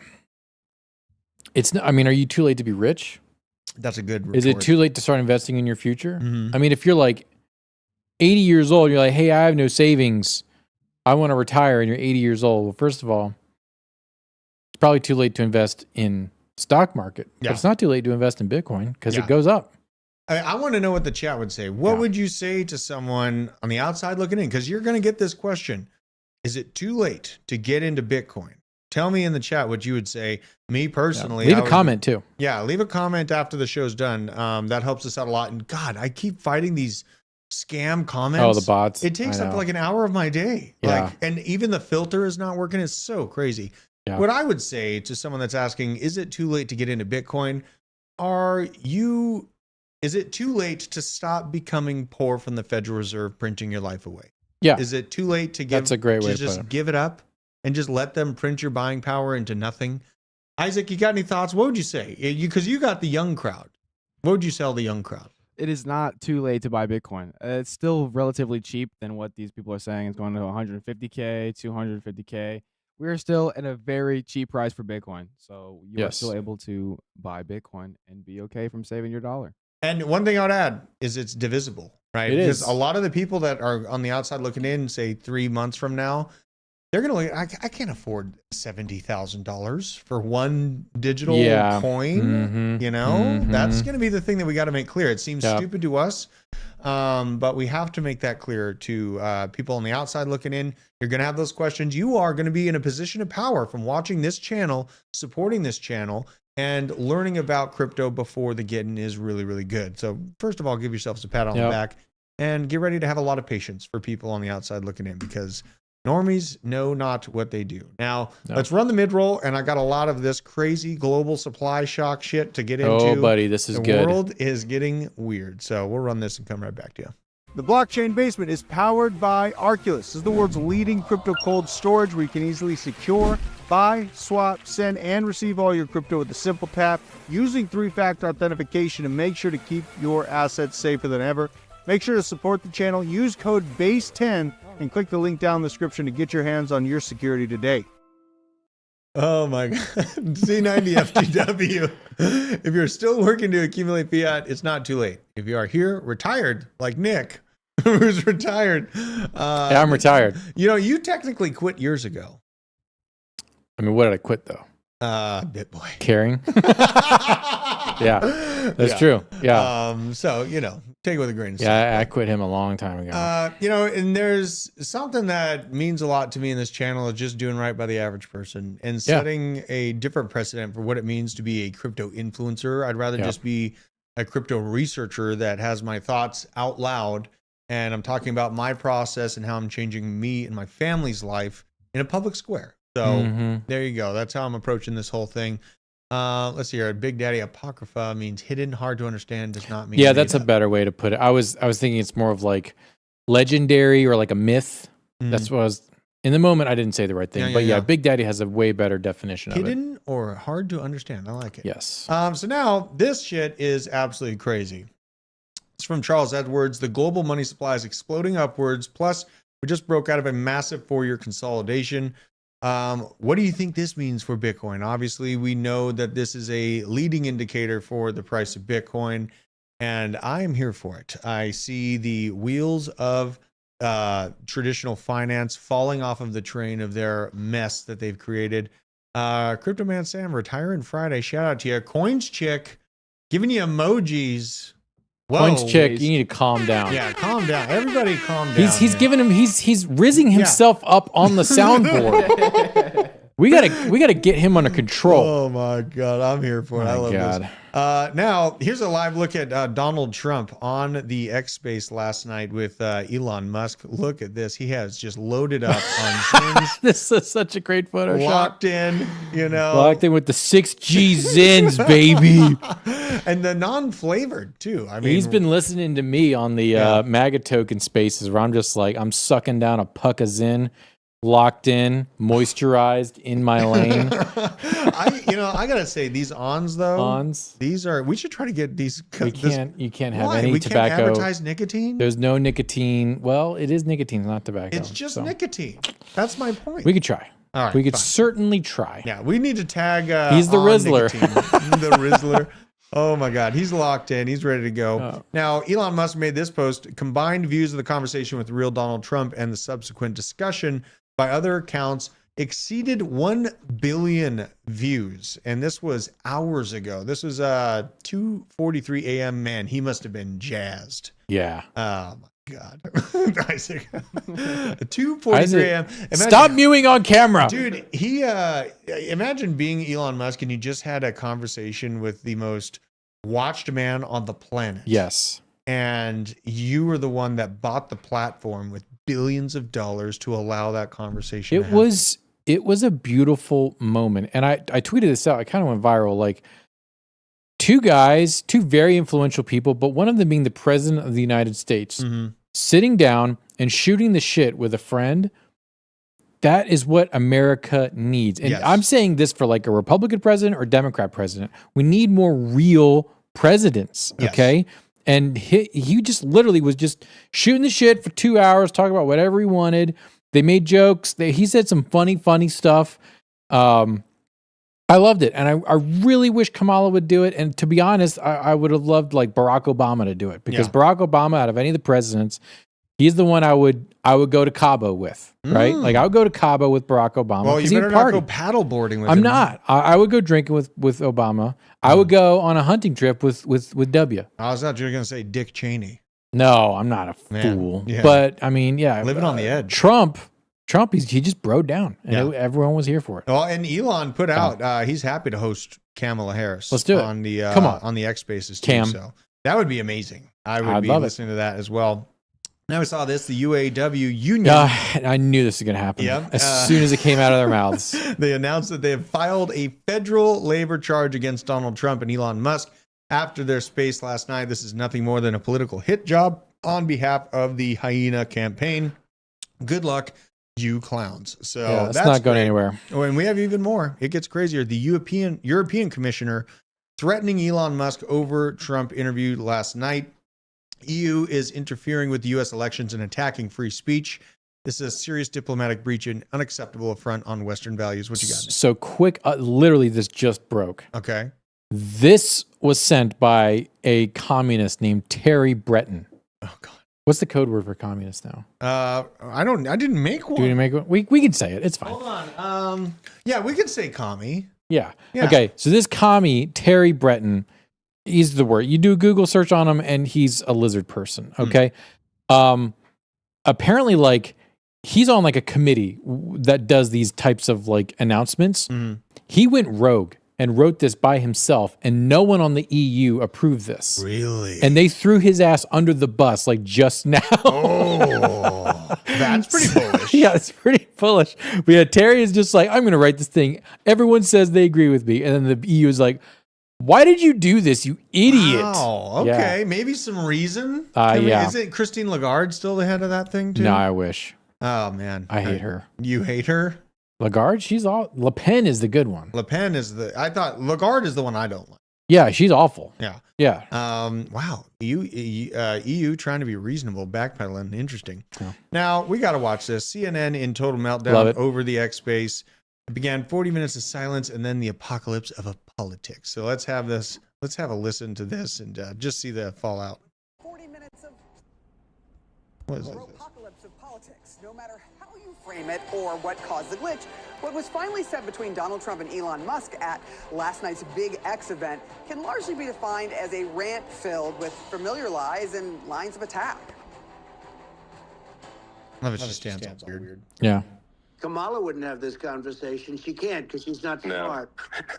[SPEAKER 2] it's not. I mean, are you too late to be rich?
[SPEAKER 1] That's a good retort.
[SPEAKER 2] Is it too late to start investing in your future?
[SPEAKER 1] Mm-hmm.
[SPEAKER 2] I mean, if you're like 80 years old, you're like, hey, I have no savings. I want to retire, and you're 80 years old. Well, first of all, it's probably too late to invest in stock market.
[SPEAKER 1] Yeah.
[SPEAKER 2] But it's not too late to invest in Bitcoin because it goes up.
[SPEAKER 1] I want to know what the chat would say. What would you say to someone on the outside looking in? Because you're going to get this question. Is it too late to get into Bitcoin? Tell me in the chat what you would say. Me personally.
[SPEAKER 2] Leave a comment too.
[SPEAKER 1] Yeah, leave a comment after the show's done. That helps us out a lot. And God, I keep fighting these scam comments.
[SPEAKER 2] Oh, the bots.
[SPEAKER 1] It takes up like an hour of my day.
[SPEAKER 2] Yeah.
[SPEAKER 1] Like, and even the filter is not working. It's so crazy.
[SPEAKER 2] Yeah.
[SPEAKER 1] What I would say to someone that's asking, is it too late to get into Bitcoin? Is it too late to stop becoming poor from the Federal Reserve printing your life away?
[SPEAKER 2] Yeah.
[SPEAKER 1] Is it too late to
[SPEAKER 2] That's a great way to
[SPEAKER 1] just
[SPEAKER 2] put it.
[SPEAKER 1] give it up and just let them print your buying power into nothing? Isaac, you got any thoughts? What would you say? Because you got the young crowd. What would you sell the young crowd?
[SPEAKER 4] It is not too late to buy Bitcoin. It's still relatively cheap than what these people are saying. It's going to 150K, 250K. We're still at a very cheap price for Bitcoin. So you are still able to buy Bitcoin and be okay from saving your dollar.
[SPEAKER 1] And one thing I would add is it's divisible, right?
[SPEAKER 2] It
[SPEAKER 1] because
[SPEAKER 2] is.
[SPEAKER 1] a lot of the people that are on the outside looking in, say 3 months from now, they're going to I can't afford $70,000 for one digital coin.
[SPEAKER 2] Mm-hmm.
[SPEAKER 1] You know, that's going to be the thing that we got to make clear. It seems stupid to us, but we have to make that clear to people on the outside looking in. You're going to have those questions. You are going to be in a position of power from watching this channel, supporting this channel, and learning about crypto before the getting is really, really good. So first of all, give yourselves a pat on the back and get ready to have a lot of patience for people on the outside looking in, because normies know not what they do. Now, let's run the mid-roll, and I got a lot of this crazy global supply shock shit to get into.
[SPEAKER 2] Oh, buddy, this is good.
[SPEAKER 1] The world is getting weird. So we'll run this and come right back to you. The Blockchain Basement is powered by Arculus. This is the world's leading crypto cold storage where you can easily secure, buy, swap, send, and receive all your crypto with a simple tap using 3-factor authentication to make sure to keep your assets safer than ever. Make sure to support the channel. Use code BASE10 and click the link down in the description to get your hands on your security today. Oh my God. C90 FGW. If you're still working to accumulate fiat, it's not too late. If you are here, retired, like Nick, who's retired.
[SPEAKER 2] Yeah, I'm retired.
[SPEAKER 1] You know, you technically quit years ago.
[SPEAKER 2] I mean, what did I quit though?
[SPEAKER 1] BitBoy.
[SPEAKER 2] Caring. Yeah, that's true. Yeah.
[SPEAKER 1] So, you know, take it with a grain of salt.
[SPEAKER 2] Yeah, I quit him a long time ago.
[SPEAKER 1] You know, and there's something that means a lot to me in this channel is just doing right by the average person and setting a different precedent for what it means to be a crypto influencer. I'd rather just be a crypto researcher that has my thoughts out loud. And I'm talking about my process and how I'm changing me and my family's life in a public square. So there you go. That's how I'm approaching this whole thing. Let's see here. Big Daddy Apocrypha means hidden, hard to understand, does not mean.
[SPEAKER 2] Yeah, that's a better way to put it. I was thinking it's more of like legendary or like a myth. That's what I was. In the moment, I didn't say the right thing, but Big Daddy has a way better definition of it.
[SPEAKER 1] Hidden or hard to understand. I like it.
[SPEAKER 2] Yes.
[SPEAKER 1] So now this shit is absolutely crazy. It's from Charles Edwards. The global money supply is exploding upwards. Plus, we just broke out of a massive 4-year consolidation. What do you think this means for Bitcoin? Obviously, we know that this is a leading indicator for the price of Bitcoin, and I am here for it. I see the wheels of traditional finance falling off of the train of their mess that they've created. Crypto Man Sam, retiring Friday. Shout out to you. Coins Chick, giving you emojis. Whoa.
[SPEAKER 2] Coins Chick, you need to calm down.
[SPEAKER 1] Yeah, calm down. Everybody calm down.
[SPEAKER 2] He's giving him, he's rizzing himself up on the soundboard. We gotta get him under control.
[SPEAKER 1] Oh my God, I'm here for it. I love this. Now, here's a live look at Donald Trump on the X Space last night with Elon Musk. Look at this. He has just loaded up on things.
[SPEAKER 2] This is such a great Photoshop.
[SPEAKER 1] Locked in, you know.
[SPEAKER 2] Locked in with the 6G Zins, baby.
[SPEAKER 1] And the non-flavored, too. I mean,
[SPEAKER 2] he's been listening to me on the MAGA token spaces where I'm just like, I'm sucking down a puck of Zin. Locked in, moisturized in my lane.
[SPEAKER 1] I gotta say, these ons though, these are. We should try to get these.
[SPEAKER 2] You can't have
[SPEAKER 1] why?
[SPEAKER 2] any
[SPEAKER 1] we
[SPEAKER 2] tobacco.
[SPEAKER 1] Can't advertise nicotine.
[SPEAKER 2] There's no nicotine. Well, it is nicotine, not tobacco.
[SPEAKER 1] It's just nicotine. That's my point.
[SPEAKER 2] We could try.
[SPEAKER 1] All right,
[SPEAKER 2] we could certainly try.
[SPEAKER 1] Yeah, we need to tag.
[SPEAKER 2] He's the Rizzler.
[SPEAKER 1] The Rizzler. Oh my God, he's locked in. He's ready to go. Now, Elon Musk made this post. Combined views of the conversation with real Donald Trump and the subsequent discussion by other accounts exceeded 1 billion views. And this was hours ago. This was 2:43 a.m. Man, he must have been jazzed.
[SPEAKER 2] Yeah.
[SPEAKER 1] Oh my God. Isaac. 2:43 a.m.
[SPEAKER 2] Stop mewing on camera.
[SPEAKER 1] Dude, he imagine being Elon Musk and you just had a conversation with the most watched man on the planet.
[SPEAKER 2] Yes.
[SPEAKER 1] And you were the one that bought the platform with billions of dollars to allow that conversation to happen.
[SPEAKER 2] It was a beautiful moment. And I tweeted this out. It kind of went viral. Like two very influential people, but one of them being the president of the United States, sitting down and shooting the shit with a friend. That is what America needs. And I'm saying this for like a Republican president or Democrat president. We need more real presidents. Okay. And he just literally was just shooting the shit for 2 hours, talking about whatever he wanted. They made jokes. He said some funny stuff. I loved it. And I really wish Kamala would do it. And to be honest, I would have loved like Barack Obama to do it. Because Barack Obama, out of any of the presidents, he's the one I would go to Cabo with, right? Like I would go to Cabo with Barack Obama.
[SPEAKER 1] Well, you better not go paddleboarding with him.
[SPEAKER 2] I'm not. I would go drinking with Obama. I would go on a hunting trip with W.
[SPEAKER 1] I was not going to say Dick Cheney.
[SPEAKER 2] No, I'm not a fool.
[SPEAKER 1] Yeah.
[SPEAKER 2] But I mean,
[SPEAKER 1] living on the edge.
[SPEAKER 2] Trump, he just broke down, and everyone was here for it.
[SPEAKER 1] Well, and Elon put out he's happy to host Kamala Harris.
[SPEAKER 2] Let's do it
[SPEAKER 1] on the on the X Spaces too.
[SPEAKER 2] Cam.
[SPEAKER 1] So that would be amazing. I'd be listening to that as well. Now we saw this, the UAW union.
[SPEAKER 2] I knew this was going to happen. As soon as it came out of their mouths.
[SPEAKER 1] They announced that they have filed a federal labor charge against Donald Trump and Elon Musk after their space last night. This is nothing more than a political hit job on behalf of the Hyena campaign. Good luck, you clowns. So
[SPEAKER 2] that's not going anywhere.
[SPEAKER 1] Oh, and we have even more. It gets crazier. The European commissioner threatening Elon Musk over Trump interview last night. EU is interfering with the U.S. elections and attacking free speech. This is a serious diplomatic breach and unacceptable affront on Western values. What you got?
[SPEAKER 2] So quick, literally this just broke.
[SPEAKER 1] Okay.
[SPEAKER 2] This was sent by a communist named Terry Breton.
[SPEAKER 1] Oh, God.
[SPEAKER 2] What's the code word for communist now?
[SPEAKER 1] I didn't make one.
[SPEAKER 2] Do you make one? We can say it. It's fine.
[SPEAKER 1] Hold on. Yeah, we could say commie.
[SPEAKER 2] Yeah. Okay. So this commie, Terry Breton, he's the word. You do a Google search on him, and he's a lizard person. Okay. Apparently, like, he's on like a committee that does these types of like announcements. He went rogue and wrote this by himself, and no one on the EU approved this.
[SPEAKER 1] Really?
[SPEAKER 2] And they threw his ass under the bus like just now.
[SPEAKER 1] Oh, that's pretty bullish.
[SPEAKER 2] Yeah, it's pretty bullish. But yeah, Terry is just like, I'm going to write this thing. Everyone says they agree with me. And then the EU is like, why did you do this, you idiot?
[SPEAKER 1] Wow, okay.
[SPEAKER 2] Yeah.
[SPEAKER 1] Maybe some reason.
[SPEAKER 2] Yeah.
[SPEAKER 1] Is it Christine Lagarde still the head of that thing too?
[SPEAKER 2] No, I wish.
[SPEAKER 1] Oh, man.
[SPEAKER 2] I hate her.
[SPEAKER 1] You hate her?
[SPEAKER 2] Lagarde, she's all. Le Pen is the good one.
[SPEAKER 1] Le Pen is I thought Lagarde is the one I don't like.
[SPEAKER 2] Yeah, she's awful.
[SPEAKER 1] Yeah.
[SPEAKER 2] Yeah.
[SPEAKER 1] Wow. EU trying to be reasonable, backpedaling. Interesting.
[SPEAKER 2] Yeah.
[SPEAKER 1] Now, we got to watch this. CNN in total
[SPEAKER 2] Love
[SPEAKER 1] meltdown
[SPEAKER 2] it.
[SPEAKER 1] over the X space. It began 40 minutes of silence and then the apocalypse of a politics. So let's have this. Let's have a listen to this and just see the fallout.
[SPEAKER 5] 40 minutes of
[SPEAKER 1] What is this?
[SPEAKER 5] apocalypse of politics. No matter how you frame it or what caused the glitch, what was finally said between Donald Trump and Elon Musk at last night's Big X event can largely be defined as a rant filled with familiar lies and lines of attack.
[SPEAKER 1] Love it. She stands all weird.
[SPEAKER 2] Yeah.
[SPEAKER 6] Kamala wouldn't have this conversation. She can't because she's not smart.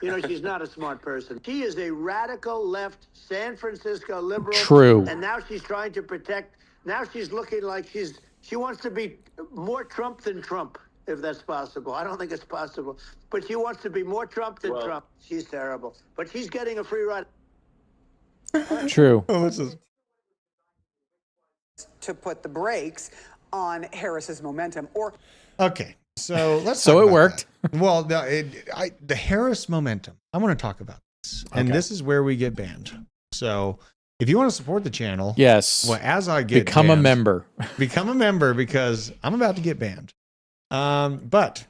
[SPEAKER 6] You know, she's not a smart person. She is a radical left San Francisco liberal.
[SPEAKER 2] True.
[SPEAKER 6] And now she's trying to protect. Now she's looking like she wants to be more Trump than Trump, if that's possible. I don't think it's possible. But she wants to be more Trump than Trump. She's terrible. But she's getting a free ride.
[SPEAKER 2] True.
[SPEAKER 1] Oh, this is.
[SPEAKER 5] To put the brakes on Harris's momentum. Or
[SPEAKER 1] Okay. So let's.
[SPEAKER 2] So
[SPEAKER 1] talk
[SPEAKER 2] it
[SPEAKER 1] about
[SPEAKER 2] worked.
[SPEAKER 1] that. Well, the Harris momentum. I want to talk about this, and
[SPEAKER 2] Okay.
[SPEAKER 1] this is where we get banned. So if you want to support the channel,
[SPEAKER 2] Yes.
[SPEAKER 1] well, as I get
[SPEAKER 2] Become a
[SPEAKER 1] banned,
[SPEAKER 2] member.
[SPEAKER 1] become a member because I'm about to get banned. But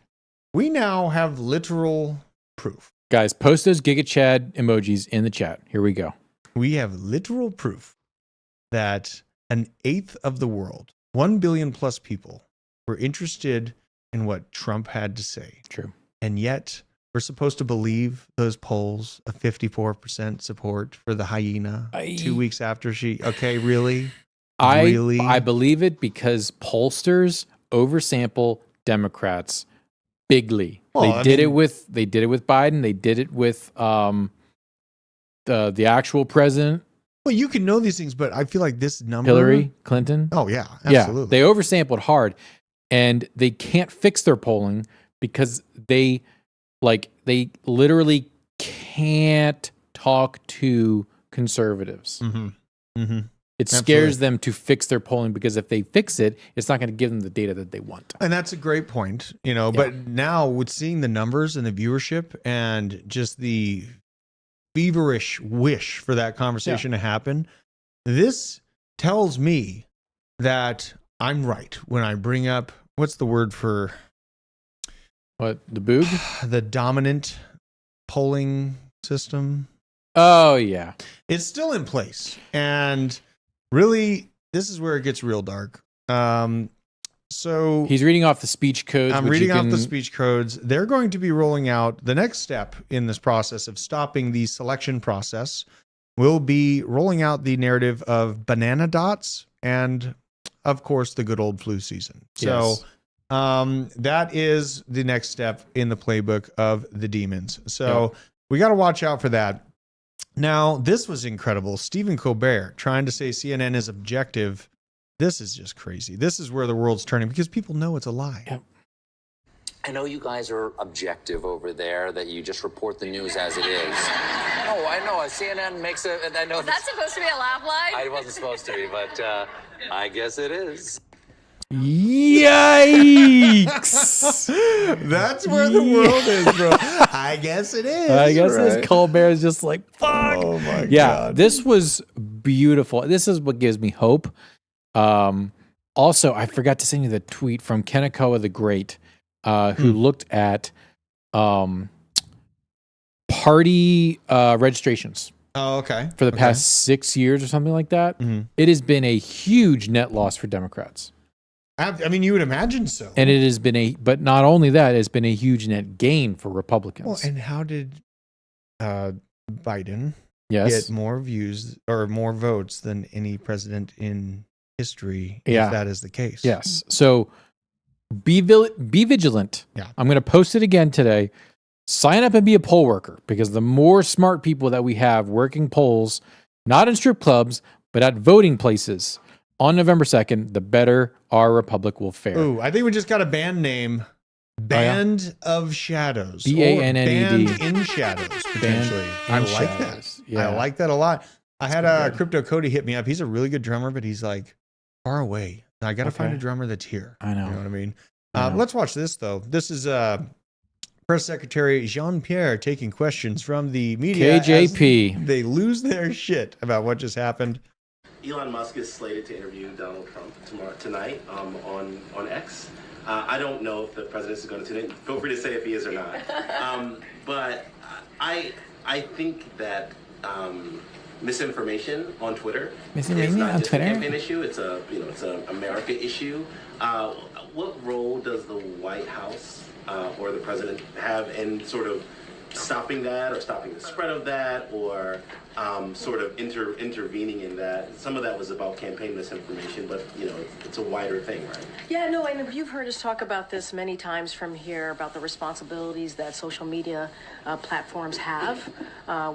[SPEAKER 1] we now have literal proof.
[SPEAKER 2] Guys, post those Giga Chad emojis in the chat. Here we go.
[SPEAKER 1] We have literal proof that an eighth of the world, 1 billion plus people, were interested in what Trump had to say.
[SPEAKER 2] True.
[SPEAKER 1] And yet we're supposed to believe those polls of 54% support for the hyena 2 weeks after she, okay, really? Really?
[SPEAKER 2] I believe it because pollsters oversample Democrats bigly.
[SPEAKER 1] Well,
[SPEAKER 2] they
[SPEAKER 1] I
[SPEAKER 2] did
[SPEAKER 1] mean-
[SPEAKER 2] it with Biden. They did it with the actual president,
[SPEAKER 1] Well, you can know these things, but I feel like this number.
[SPEAKER 2] Hillary Clinton.
[SPEAKER 1] Oh, yeah, absolutely.
[SPEAKER 2] Yeah, they oversampled hard, and they can't fix their polling because they literally can't talk to conservatives.
[SPEAKER 1] Mm-hmm. Mm-hmm.
[SPEAKER 2] It scares them to fix their polling because if they fix it, it's not going to give them the data that they want.
[SPEAKER 1] And that's a great point, but now with seeing the numbers and the viewership and just the feverish wish for that conversation to happen, this tells me that I'm right when I bring up, what's the word for
[SPEAKER 2] What, the boog?
[SPEAKER 1] the dominant polling system?
[SPEAKER 2] Oh, yeah.
[SPEAKER 1] It's still in place. And really, this is where it gets real dark. So
[SPEAKER 2] He's reading off the speech codes.
[SPEAKER 1] I'm
[SPEAKER 2] which
[SPEAKER 1] reading
[SPEAKER 2] you
[SPEAKER 1] off
[SPEAKER 2] can-
[SPEAKER 1] the speech codes. They're going to be rolling out the next step in this process of stopping the selection process. Will be rolling out the narrative of banana dots and, of course, the good old flu season. So
[SPEAKER 2] Yes.
[SPEAKER 1] that is the next step in the playbook of the demons. So we got to watch out for that. Now, this was incredible. Stephen Colbert trying to say CNN is objective. This is just crazy. This is where the world's turning because people know it's a lie.
[SPEAKER 2] Yeah.
[SPEAKER 7] I know you guys are objective over there, that you just report the news as it is. Oh, I know. CNN makes a. I know.
[SPEAKER 8] Was that supposed to be a laugh line?
[SPEAKER 7] I wasn't supposed to be, but I guess it is.
[SPEAKER 2] Yikes!
[SPEAKER 1] That's where the world is, bro. I guess it is.
[SPEAKER 2] I guess
[SPEAKER 1] right?
[SPEAKER 2] this Colbert is just like, fuck.
[SPEAKER 1] Oh my
[SPEAKER 2] Yeah,
[SPEAKER 1] god.
[SPEAKER 2] this was beautiful. This is what gives me hope. Also, I forgot to send you the tweet from Kenakoa the Great, who looked at party registrations
[SPEAKER 1] Oh, okay.
[SPEAKER 2] for the past 6 years or something like that. It has been a huge net loss for Democrats.
[SPEAKER 1] I mean, you would imagine so.
[SPEAKER 2] And it has been but not only that, it's been a huge net gain for Republicans.
[SPEAKER 1] Well, and how did Biden
[SPEAKER 2] yes.
[SPEAKER 1] get more views or more votes than any president in history,
[SPEAKER 2] Yeah.
[SPEAKER 1] if that is the case?
[SPEAKER 2] Yes. So be vigilant.
[SPEAKER 1] Yeah.
[SPEAKER 2] I'm going to post it again today. Sign up and be a poll worker, because the more smart people that we have working polls, not in strip clubs, but at voting places on November 2nd, the better our republic will fare.
[SPEAKER 1] Ooh, I think we just got a band name. Band of Shadows.
[SPEAKER 2] BANNED.
[SPEAKER 1] Band in Shadows, potentially. I
[SPEAKER 2] in
[SPEAKER 1] like
[SPEAKER 2] Shadows.
[SPEAKER 1] that.
[SPEAKER 2] Yeah.
[SPEAKER 1] I like that a lot. I had Crypto Cody hit me up. He's a really good drummer, but he's like far away. I got to find a drummer that's here.
[SPEAKER 2] I know.
[SPEAKER 1] You know what I mean?
[SPEAKER 2] I know.
[SPEAKER 1] Let's watch this, though. This is Press Secretary Jean-Pierre taking questions from the media.
[SPEAKER 2] KJP.
[SPEAKER 1] As they lose their shit about what just happened.
[SPEAKER 8] Elon Musk is slated to interview Donald Trump tonight on X. I don't know if the president is going to tune in. Feel free to say if he is or not. But I think that misinformation on Twitter is not just a campaign issue. It's a America issue. What role does the White House or the president have in sort of stopping that, or stopping the spread of that, or sort of intervening in that? Some of that was about campaign misinformation, but it's a wider thing, right?
[SPEAKER 9] Yeah, no, and you've heard us talk about this many times from here, about the responsibilities that social media platforms have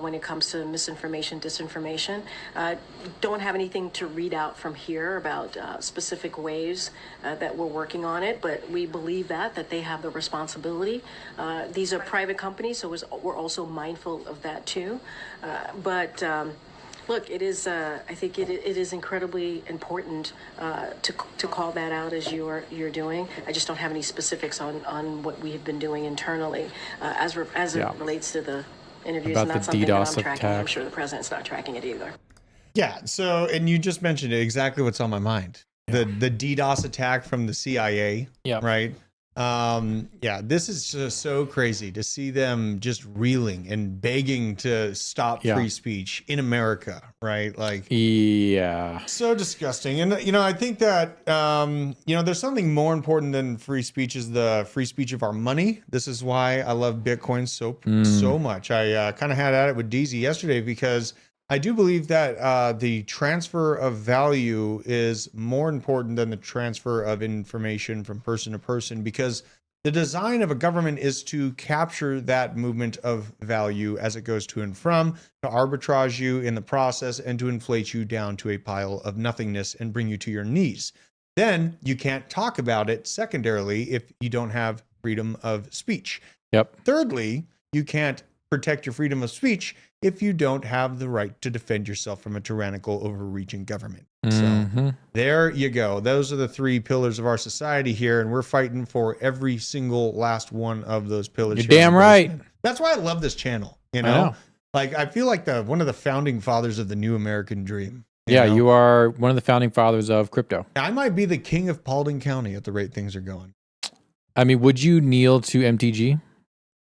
[SPEAKER 9] when it comes to misinformation, disinformation. Don't have anything to read out from here about specific ways that we're working on it, but we believe that they have the responsibility. These are private companies, so we're also mindful of that too. But look, it is. I think it is incredibly important to call that out as you're doing. I just don't have any specifics on what we have been doing internally as it relates to the interviews.
[SPEAKER 2] About
[SPEAKER 9] and that's
[SPEAKER 2] the
[SPEAKER 9] something that I'm
[SPEAKER 2] DDoS
[SPEAKER 9] tracking. I'm
[SPEAKER 2] attack.
[SPEAKER 9] sure the president's not tracking it either.
[SPEAKER 1] Yeah. So, and you just mentioned it, exactly what's on my mind. The DDoS attack from the CIA.
[SPEAKER 2] Yeah.
[SPEAKER 1] Right. Yeah, this is just so crazy to see them just reeling and begging to stop free speech in America, right? Like,
[SPEAKER 2] yeah,
[SPEAKER 1] so disgusting. And I think that there's something more important than free speech, is the free speech of our money. This is why I love Bitcoin so much. I kind of had at it with DZ yesterday, because I do believe that the transfer of value is more important than the transfer of information from person to person, because the design of a government is to capture that movement of value as it goes to and from, to arbitrage you in the process, and to inflate you down to a pile of nothingness and bring you to your knees. Then you can't talk about it secondarily if you don't have freedom of speech.
[SPEAKER 2] Yep.
[SPEAKER 1] Thirdly, you can't protect your freedom of speech if you don't have the right to defend yourself from a tyrannical, overreaching government. So there you go. Those are the three pillars of our society here, and we're fighting for every single last one of those pillars.
[SPEAKER 2] You're damn right.
[SPEAKER 1] That's why I love this channel. Like, I feel like one of the founding fathers of the new American dream.
[SPEAKER 2] You are one of the founding fathers of crypto.
[SPEAKER 1] I might be the king of Paulding County at the rate things are going.
[SPEAKER 2] I mean, would you kneel to MTG?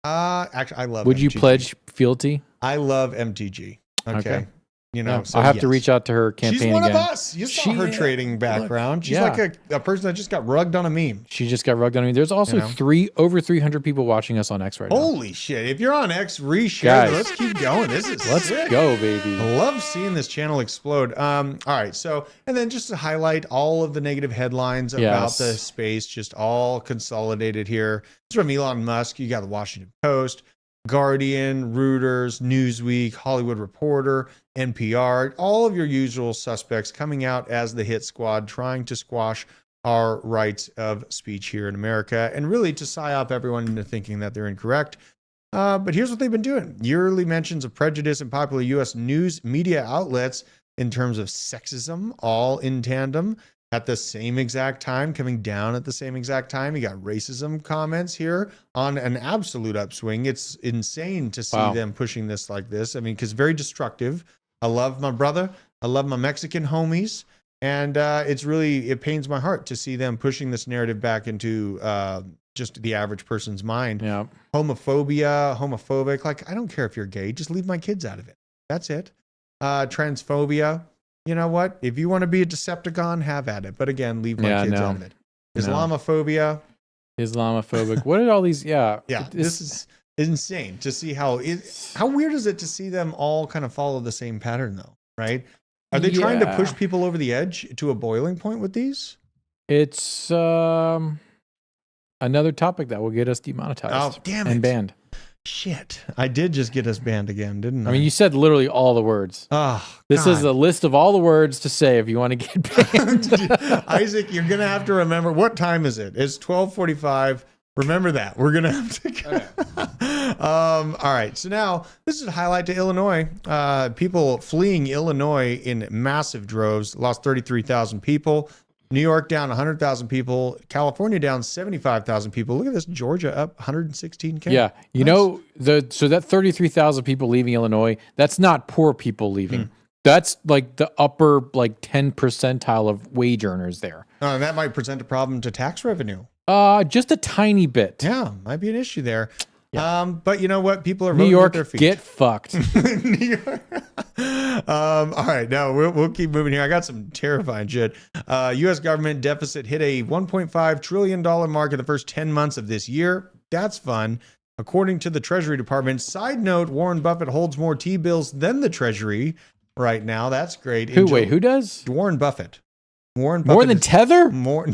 [SPEAKER 1] Actually, I love.
[SPEAKER 2] Would
[SPEAKER 1] MTG.
[SPEAKER 2] you pledge fealty?
[SPEAKER 1] I love MTG. Okay. So
[SPEAKER 2] I'll have to reach out to her campaign
[SPEAKER 1] She's one
[SPEAKER 2] again.
[SPEAKER 1] of us. You saw her trading background. She's
[SPEAKER 2] yeah.
[SPEAKER 1] like a person that just got rugged on a meme.
[SPEAKER 2] She just got rugged on me. There's also over 300 people watching us on X right now.
[SPEAKER 1] Holy shit. If you're on X, reshare.
[SPEAKER 2] Guys,
[SPEAKER 1] Let's keep going. This is
[SPEAKER 2] Let's
[SPEAKER 1] sick.
[SPEAKER 2] go, baby.
[SPEAKER 1] I love seeing this channel explode. All right. So, and then just to highlight all of the negative headlines about the space, just all consolidated here. It's from Elon Musk. You got the Washington Post, Guardian, Reuters, Newsweek, Hollywood Reporter, NPR, all of your usual suspects coming out as the hit squad, trying to squash our rights of speech here in America, and really to psyop everyone into thinking that they're incorrect. But here's what they've been doing. Yearly mentions of prejudice in popular U.S. news media outlets in terms of sexism, all in tandem at the same exact time, coming down at the same exact time. You got racism comments here on an absolute upswing. It's insane to see them pushing this like this. I mean, because very destructive. I love my brother. I love my Mexican homies. And it pains my heart to see them pushing this narrative back into just the average person's mind.
[SPEAKER 2] Yeah.
[SPEAKER 1] Homophobic. Like, I don't care if you're gay. Just leave my kids out of it. That's it. transphobia. You know what? If you want to be a Decepticon, have at it. But again, leave my kids out of it. Islamophobia.
[SPEAKER 2] Islamophobic. What did all these? Yeah.
[SPEAKER 1] This is insane to see how weird is it to see them all kind of follow the same pattern though, right? Are they trying to push people over the edge to a boiling point with these?
[SPEAKER 2] It's another topic that will get us demonetized.
[SPEAKER 1] Oh, damn it.
[SPEAKER 2] And banned.
[SPEAKER 1] Shit. I did just get us banned again, didn't I?
[SPEAKER 2] I mean, you said literally all the words.
[SPEAKER 1] Oh,
[SPEAKER 2] this is a list of all the words to say if you want to get banned.
[SPEAKER 1] Isaac, you're going to have to remember, what time is it? It's 12:45. Remember that. We're going to have to. All right. So now this is a highlight to Illinois. People fleeing Illinois in massive droves, lost 33,000 people. New York down 100,000 people. California down 75,000 people. Look at this. Georgia up 116K.
[SPEAKER 2] Yeah. You know, so that 33,000 people leaving Illinois, that's not poor people leaving. That's like the upper 10 percentile of wage earners there.
[SPEAKER 1] And that might present a problem to tax revenue.
[SPEAKER 2] Just a tiny bit.
[SPEAKER 1] Yeah, might be an issue there. Yeah. But you know what? People are
[SPEAKER 2] New
[SPEAKER 1] voting
[SPEAKER 2] York,
[SPEAKER 1] with their feet.
[SPEAKER 2] get fucked.
[SPEAKER 1] New York. All right, now we'll keep moving here. I got some terrifying shit. U.S. government deficit hit a $1.5 trillion mark in the first 10 months of this year. That's fun. According to the Treasury Department. Side note, Warren Buffett holds more T-bills than the Treasury right now. That's great.
[SPEAKER 2] Who does?
[SPEAKER 1] Warren Buffett. Warren Buffett
[SPEAKER 2] more than Tether?
[SPEAKER 1] More.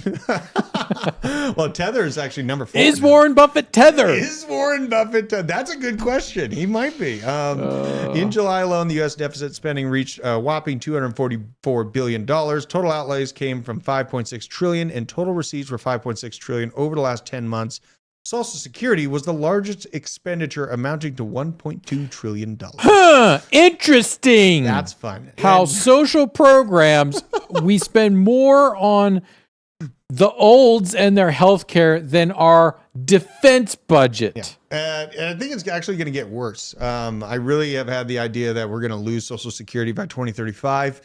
[SPEAKER 1] Well, Tether is actually number 4.
[SPEAKER 2] Is Warren Buffett Tether?
[SPEAKER 1] Is Warren Buffett? That's a good question. He might be. In July alone, the U.S. deficit spending reached a whopping $244 billion. Total outlays came from $5.6 trillion, and total receipts were $5.6 trillion over the last 10 months. Social Security was the largest expenditure, amounting to $1.2 trillion.
[SPEAKER 2] Huh, interesting.
[SPEAKER 1] That's fun.
[SPEAKER 2] How social programs, we spend more on the olds and their health care than our defense budget.
[SPEAKER 1] Yeah. And I think it's actually going to get worse. I really have had the idea that we're going to lose Social Security by 2035.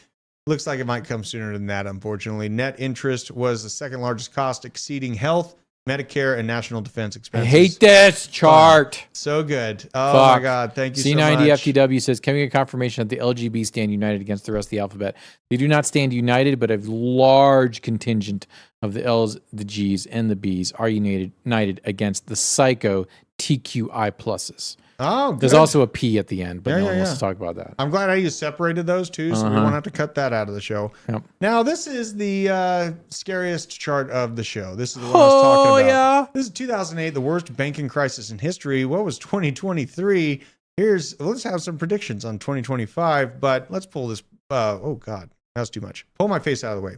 [SPEAKER 1] Looks like it might come sooner than that, unfortunately. Net interest was the second largest cost, exceeding health, Medicare, and national defense expenses.
[SPEAKER 2] I hate this chart.
[SPEAKER 1] So good. Oh my God. Thank you so much.
[SPEAKER 2] C90FTW says, can we get confirmation that the LGB stand united against the rest of the alphabet? They do not stand united, but a large contingent of the L's, the G's, and the B's are united against the psycho TQI pluses.
[SPEAKER 1] Oh, good.
[SPEAKER 2] There's also a P at the end, but no one wants
[SPEAKER 1] yeah.
[SPEAKER 2] to talk about that.
[SPEAKER 1] I'm glad how you separated those two, so we won't have to cut that out of the show.
[SPEAKER 2] Yep.
[SPEAKER 1] Now, this is the scariest chart of the show. This is the one I was talking about.
[SPEAKER 2] Yeah.
[SPEAKER 1] This is 2008, the worst banking crisis in history. What was 2023? Let's have some predictions on 2025, but let's pull this. Oh, God, that's too much. Pull my face out of the way.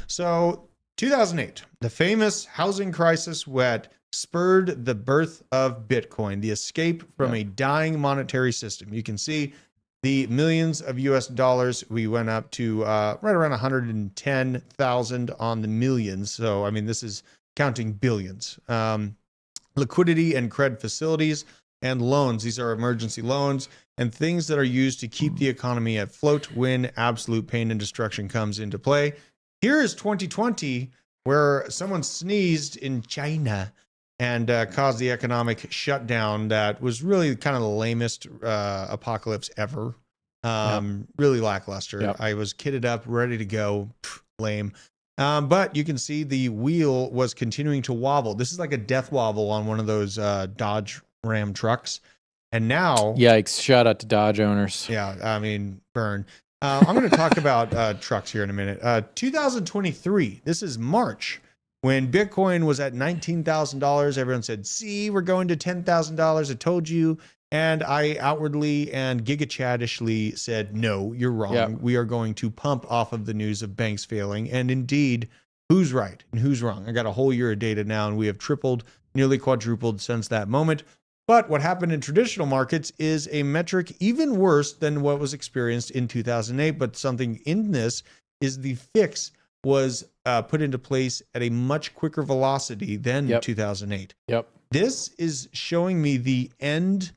[SPEAKER 1] So, 2008, the famous housing crisis spurred the birth of Bitcoin, the escape from a dying monetary system. You can see the millions of US dollars. We went up to right around 110,000 on the millions. So, I mean, this is counting billions. Liquidity and credit facilities and loans. These are emergency loans and things that are used to keep the economy afloat when absolute pain and destruction comes into play. Here is 2020, where someone sneezed in China and caused the economic shutdown that was really kind of the lamest apocalypse ever. Really lackluster.
[SPEAKER 2] Yep.
[SPEAKER 1] I was kitted up, ready to go. Lame. But you can see the wheel was continuing to wobble. This is like a death wobble on one of those Dodge Ram trucks. And now...
[SPEAKER 2] Yikes. Shout out to Dodge owners.
[SPEAKER 1] Yeah, I mean, burn. I'm going to talk about trucks here in a minute. 2023, this is March. When Bitcoin was at $19,000, everyone said, see, we're going to $10,000. I told you. And I outwardly and giga-chaddishly said, no, you're wrong.
[SPEAKER 2] Yep.
[SPEAKER 1] We are going to pump off of the news of banks failing. And indeed, who's right and who's wrong? I got a whole year of data now, and we have tripled, nearly quadrupled since that moment. But what happened in traditional markets is a metric even worse than what was experienced in 2008. But something in this is the fix was put into place at a much quicker velocity than 2008.
[SPEAKER 2] Yep.
[SPEAKER 1] This is showing me the end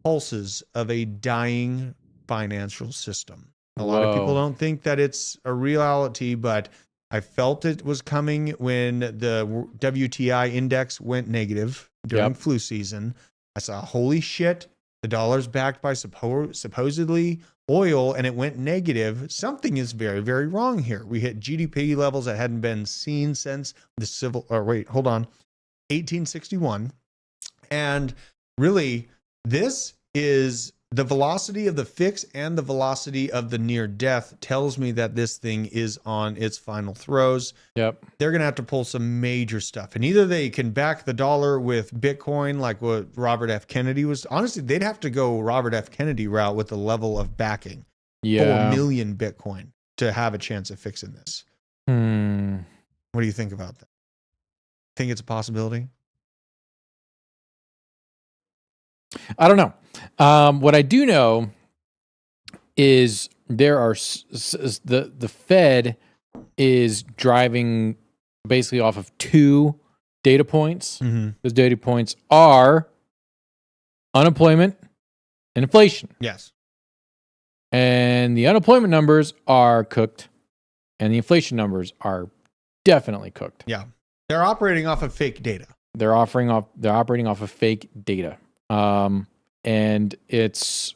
[SPEAKER 1] pulses of a dying financial system. A lot of people don't think that it's a reality, but I felt it was coming when the WTI index went negative during flu season. I saw, holy shit, the dollar's backed by supposedly oil and it went negative, something is very, very wrong here. We hit GDP levels that hadn't been seen since the 1861. And really, this is the velocity of the fix and the velocity of the near death tells me that this thing is on its final throws.
[SPEAKER 2] Yep.
[SPEAKER 1] They're going to have to pull some major stuff. And either they can back the dollar with Bitcoin, like what Robert F. Kennedy was. Honestly, they'd have to go Robert F. Kennedy route with the level of backing. 4 million Bitcoin to have a chance of fixing this. What do you think about that? Think it's a possibility?
[SPEAKER 2] I don't know. What I do know is there are the Fed is driving basically off of 2 data points. Those data points are unemployment and inflation.
[SPEAKER 1] Yes.
[SPEAKER 2] And the unemployment numbers are cooked, and the inflation numbers are definitely cooked.
[SPEAKER 1] Yeah. They're operating off of fake data.
[SPEAKER 2] They're operating off of fake data. And it's,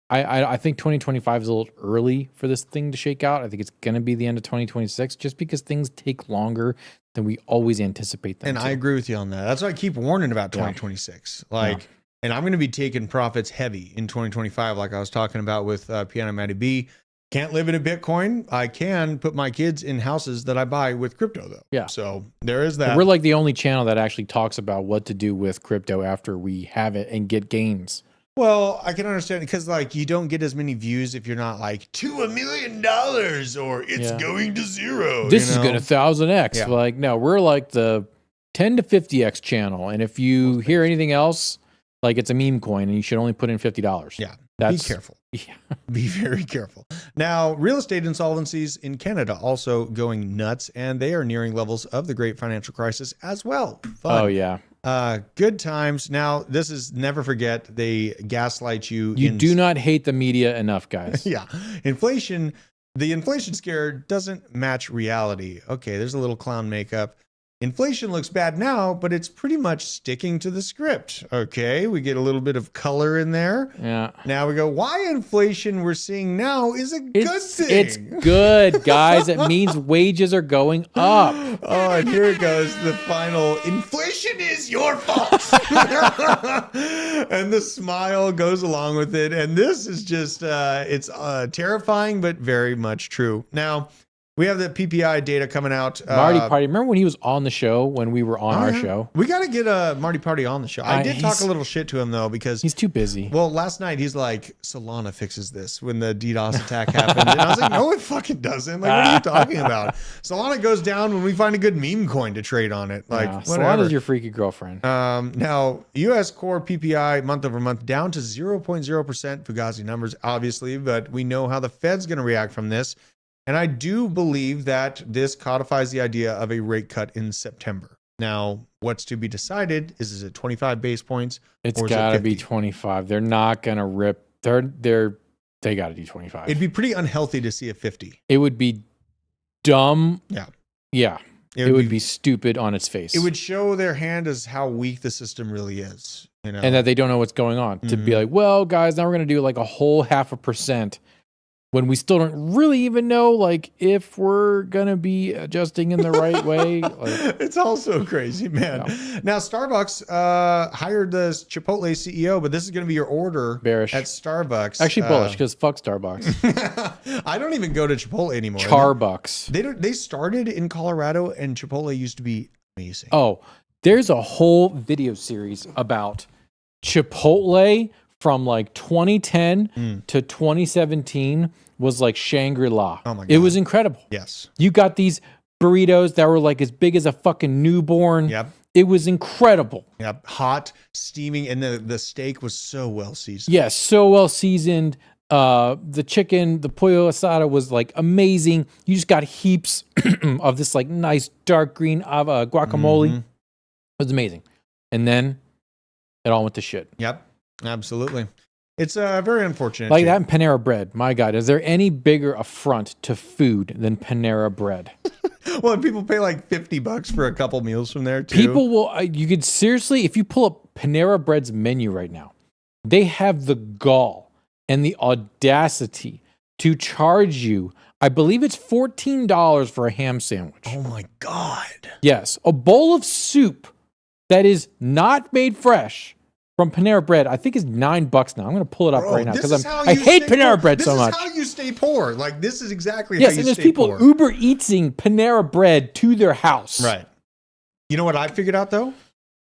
[SPEAKER 2] I think 2025 is a little early for this thing to shake out. I think it's going to be the end of 2026 just because things take longer than we always anticipate them
[SPEAKER 1] And
[SPEAKER 2] to.
[SPEAKER 1] I agree with you on that. That's why I keep warning about 2026. And I'm going to be taking profits heavy in 2025, like I was talking about with Piano Matty B. Can't live in a Bitcoin. I can put my kids in houses that I buy with crypto, though.
[SPEAKER 2] Yeah.
[SPEAKER 1] So there is that.
[SPEAKER 2] We're like the only channel that actually talks about what to do with crypto after we have it and get gains.
[SPEAKER 1] Well, I can understand because like you don't get as many views if you're not like to $1 million or it's going to 0.
[SPEAKER 2] This is going to 1000x.
[SPEAKER 1] Yeah.
[SPEAKER 2] Like, no, we're like the 10 to 50x channel. And if you hear anything else, like it's a meme coin and you should only put in $50.
[SPEAKER 1] Yeah.
[SPEAKER 2] Be
[SPEAKER 1] careful. Be very careful. Now, real estate insolvencies in Canada also going nuts, and they are nearing levels of the great financial crisis as well. Fun.
[SPEAKER 2] Oh, yeah.
[SPEAKER 1] Good times. Now, this is never forget, they gaslight you.
[SPEAKER 2] You do not hate the media enough, guys.
[SPEAKER 1] Yeah. Inflation, the inflation scare doesn't match reality. Okay, there's a little clown makeup. Inflation looks bad now, but it's pretty much sticking to the script. Okay, we get a little bit of color in there.
[SPEAKER 2] Yeah.
[SPEAKER 1] Now we go, why inflation we're seeing now is a good thing.
[SPEAKER 2] It's good, guys. It means wages are going up.
[SPEAKER 1] Oh, and here it goes. The final, inflation is your fault. And the smile goes along with it. And this is just, it's terrifying, but very much true. Now, we have the PPI data coming out.
[SPEAKER 2] Marty Party. Remember when he was on the show when we were on our show?
[SPEAKER 1] We got to get Marty Party on the show. I did talk a little shit to him, though, because
[SPEAKER 2] he's too busy.
[SPEAKER 1] Well, last night he's like, Solana fixes this when the DDoS attack happened. And I was like, no, it fucking doesn't. Like, what are you talking about? Solana goes down when we find a good meme coin to trade on it. Like, whatever.
[SPEAKER 2] Solana's your freaky girlfriend.
[SPEAKER 1] Now, U.S. core PPI month over month down to 0.0%. Fugazi numbers, obviously, but we know how the Fed's going to react from this. And I do believe that this codifies the idea of a rate cut in September. Now, what's to be decided is it 25 base points?
[SPEAKER 2] It's got to be 25. They're not going to rip. They got to do 25.
[SPEAKER 1] It'd be pretty unhealthy to see a 50.
[SPEAKER 2] It would be dumb.
[SPEAKER 1] Yeah.
[SPEAKER 2] Yeah. It would be stupid on its face.
[SPEAKER 1] It would show their hand as how weak the system really is. You know?
[SPEAKER 2] And that they don't know what's going on. To be like, well, guys, now we're going to do like a whole 0.5%. When we still don't really even know, like, if we're going to be adjusting in the right way. Like,
[SPEAKER 1] it's all so crazy, man. Yeah. Now, Starbucks hired the Chipotle CEO, but this is going to be your order
[SPEAKER 2] bearish
[SPEAKER 1] at Starbucks.
[SPEAKER 2] Actually, bullish, because fuck Starbucks.
[SPEAKER 1] I don't even go to Chipotle anymore.
[SPEAKER 2] Charbucks.
[SPEAKER 1] They started in Colorado, and Chipotle used to be amazing.
[SPEAKER 2] Oh, there's a whole video series about Chipotle from like 2010 to 2017 was like Shangri-La.
[SPEAKER 1] Oh my God.
[SPEAKER 2] It was incredible.
[SPEAKER 1] Yes.
[SPEAKER 2] You got these burritos that were like as big as a fucking newborn.
[SPEAKER 1] Yep.
[SPEAKER 2] It was incredible.
[SPEAKER 1] Yep. Hot, steaming, and the steak was so well seasoned.
[SPEAKER 2] Yes, so well seasoned. The chicken, the pollo asada was like amazing. You just got heaps of this like nice dark green guacamole. It was amazing. And then it all went to shit.
[SPEAKER 1] Yep. Absolutely. It's very unfortunate.
[SPEAKER 2] Like that and Panera Bread. My God, is there any bigger affront to food than Panera Bread?
[SPEAKER 1] Well, people pay like $50 for a couple meals from there too.
[SPEAKER 2] People will, you could seriously, if you pull up Panera Bread's menu right now, they have the gall and the audacity to charge you, I believe it's $14 for a ham sandwich.
[SPEAKER 1] Oh my God.
[SPEAKER 2] Yes, a bowl of soup that is not made fresh from Panera Bread, I think is $9 now. I'm going to pull it up right now because I hate Panera Bread so much.
[SPEAKER 1] This is how you stay poor. Like, this is exactly how
[SPEAKER 2] yes,
[SPEAKER 1] you
[SPEAKER 2] and there's
[SPEAKER 1] stay
[SPEAKER 2] people
[SPEAKER 1] poor.
[SPEAKER 2] Uber Eatsing Panera Bread to their house.
[SPEAKER 1] Right. You know what I figured out though?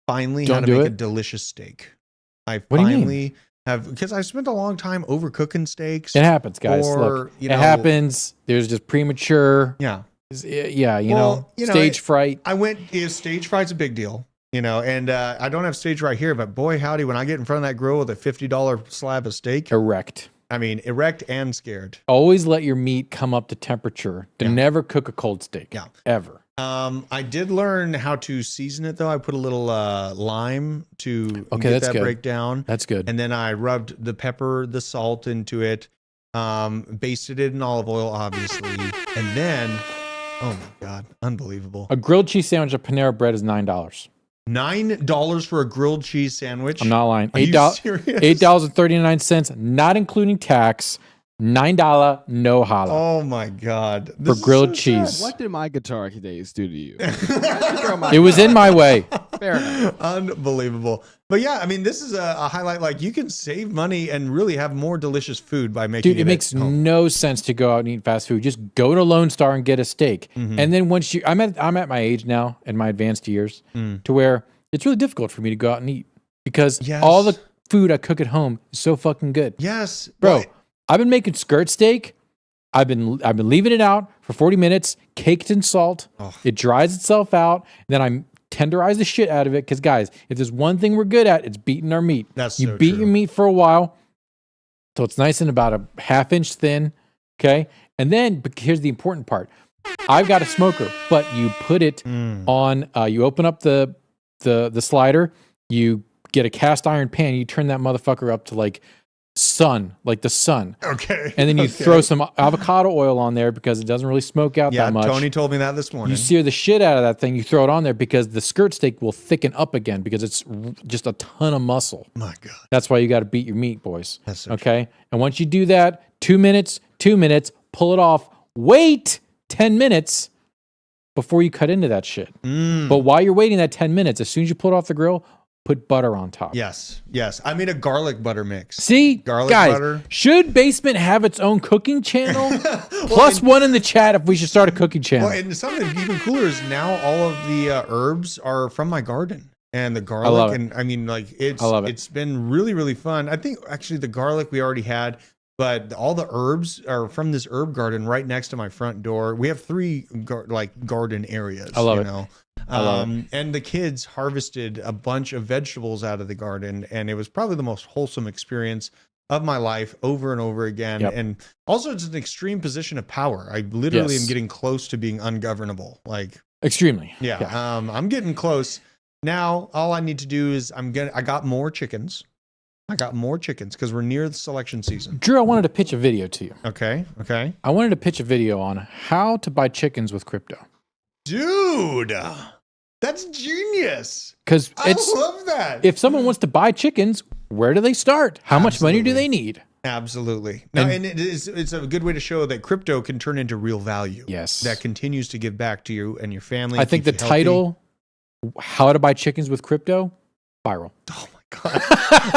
[SPEAKER 1] Finally, how to make a delicious steak. I finally have, because I spent a long time overcooking steaks.
[SPEAKER 2] It happens, guys. Look, it happens. There's just premature.
[SPEAKER 1] Yeah.
[SPEAKER 2] Yeah, you know, stage fright.
[SPEAKER 1] Stage fright's a big deal. You know, and I don't have stage right here, but boy, howdy, when I get in front of that grill with a $50 slab of steak.
[SPEAKER 2] Erect.
[SPEAKER 1] I mean, erect and scared.
[SPEAKER 2] Always let your meat come up to temperature. Never cook a cold steak.
[SPEAKER 1] Yeah.
[SPEAKER 2] Ever.
[SPEAKER 1] I did learn how to season it, though. I put a little lime to get that breakdown.
[SPEAKER 2] That's good.
[SPEAKER 1] And then I rubbed the pepper, the salt into it, basted it in olive oil, obviously. And then, oh my God, unbelievable.
[SPEAKER 2] A grilled cheese sandwich at Panera Bread is $9.
[SPEAKER 1] $9 for a grilled cheese sandwich.
[SPEAKER 2] I'm not lying.
[SPEAKER 1] $8.39,
[SPEAKER 2] not including tax. $9, no holla.
[SPEAKER 1] Oh my God.
[SPEAKER 2] For grilled cheese.
[SPEAKER 4] What did my guitar days do to you?
[SPEAKER 2] It was in my way.
[SPEAKER 4] Fair enough.
[SPEAKER 1] Unbelievable. But yeah, I mean, this is a highlight. Like, you can save money and really have more delicious food by making it.
[SPEAKER 2] Dude, it makes no sense to go out and eat fast food. Just go to Lone Star and get a steak. And then once I'm at my age now in my advanced years to where it's really difficult for me to go out and eat because all the food I cook at home is so fucking good.
[SPEAKER 1] Yes.
[SPEAKER 2] Bro, I've been making skirt steak. I've been leaving it out for 40 minutes, caked in salt. Oh. It dries itself out. Then I tenderize the shit out of it. Because guys, if there's one thing we're good at, it's beating our meat. You beat your meat for a while, so it's nice and about a ½ inch thin. Okay, and then but here's the important part. I've got a smoker, but you put it on. You open up the slider. You get a cast iron pan. You turn that motherfucker up to like the sun.
[SPEAKER 1] Okay.
[SPEAKER 2] And then you throw some avocado oil on there because it doesn't really smoke out that much.
[SPEAKER 1] Tony told me that this morning.
[SPEAKER 2] You sear the shit out of that thing. You throw it on there because the skirt steak will thicken up again because it's just a ton of muscle.
[SPEAKER 1] My God.
[SPEAKER 2] That's why you got to beat your meat, boys.
[SPEAKER 1] That's so
[SPEAKER 2] okay. True. And once you do that, 2 minutes, pull it off. Wait 10 minutes before you cut into that shit. But while you're waiting that 10 minutes, as soon as you pull it off the grill, put butter on top.
[SPEAKER 1] Yes. I made a garlic butter mix.
[SPEAKER 2] See,
[SPEAKER 1] garlic
[SPEAKER 2] guys,
[SPEAKER 1] butter.
[SPEAKER 2] Should Basement have its own cooking channel? Plus one in the chat if we should start a cooking channel.
[SPEAKER 1] Well, and something even cooler is now all of the herbs are from my garden. And the garlic, I mean, like it's been really, really fun. I think actually the garlic we already had, but all the herbs are from this herb garden right next to my front door. We have 3 garden areas.
[SPEAKER 2] I love
[SPEAKER 1] it. And the kids harvested a bunch of vegetables out of the garden, and it was probably the most wholesome experience of my life over and over again. And also it's an extreme position of power. I literally am getting close to being ungovernable. Like
[SPEAKER 2] extremely.
[SPEAKER 1] Yeah. I'm getting close. Now all I need to do is I got more chickens. Because we're near the selection season.
[SPEAKER 2] Drew, I wanted to pitch a video to you.
[SPEAKER 1] Okay.
[SPEAKER 2] I wanted to pitch a video on how to buy chickens with crypto.
[SPEAKER 1] Dude, that's genius.
[SPEAKER 2] Because
[SPEAKER 1] I love that.
[SPEAKER 2] If someone wants to buy chickens, where do they start? How much money do they need?
[SPEAKER 1] Absolutely. No, and it's a good way to show that crypto can turn into real value.
[SPEAKER 2] Yes.
[SPEAKER 1] That continues to give back to you and your family.
[SPEAKER 2] I think the title, How to Buy Chickens with Crypto, viral.
[SPEAKER 1] Oh my God.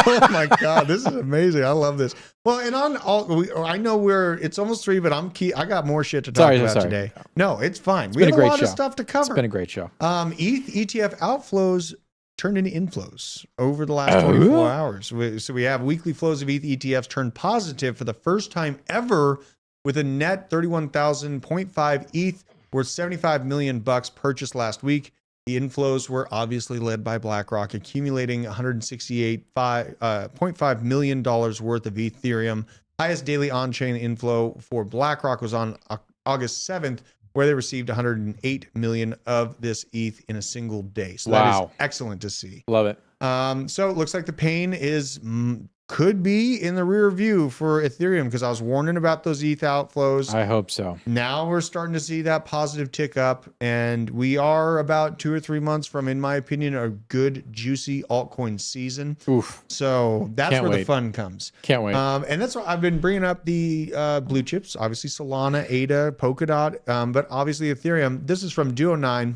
[SPEAKER 1] Oh my God. This is amazing. I love this. Well, and I know it's almost 3, but I got more shit to talk about today. No, it's fine. We have a lot of stuff to cover.
[SPEAKER 2] It's been a great show.
[SPEAKER 1] ETH ETF outflows turned into inflows over the last 24 hours. So we have weekly flows of ETH ETFs turned positive for the first time ever with a net 31,000.5 ETH worth $75 million purchased last week. The inflows were obviously led by BlackRock, accumulating $168.5 million worth of Ethereum. Highest daily on-chain inflow for BlackRock was on August 7th, where they received 108 million of this ETH in a single day. So that is excellent to see.
[SPEAKER 2] Love it.
[SPEAKER 1] So it looks like the pain is could be in the rear view for Ethereum because I was warning about those ETH outflows.
[SPEAKER 2] I hope so.
[SPEAKER 1] Now we're starting to see that positive tick up, and we are about 2 or 3 months from, in my opinion, a good, juicy altcoin season.
[SPEAKER 2] Oof.
[SPEAKER 1] So that's
[SPEAKER 2] Can't
[SPEAKER 1] where
[SPEAKER 2] wait.
[SPEAKER 1] the fun comes.
[SPEAKER 2] Can't wait.
[SPEAKER 1] And that's why I've been bringing up the blue chips, obviously Solana, ADA, Polkadot, but obviously Ethereum. This is from Duo9.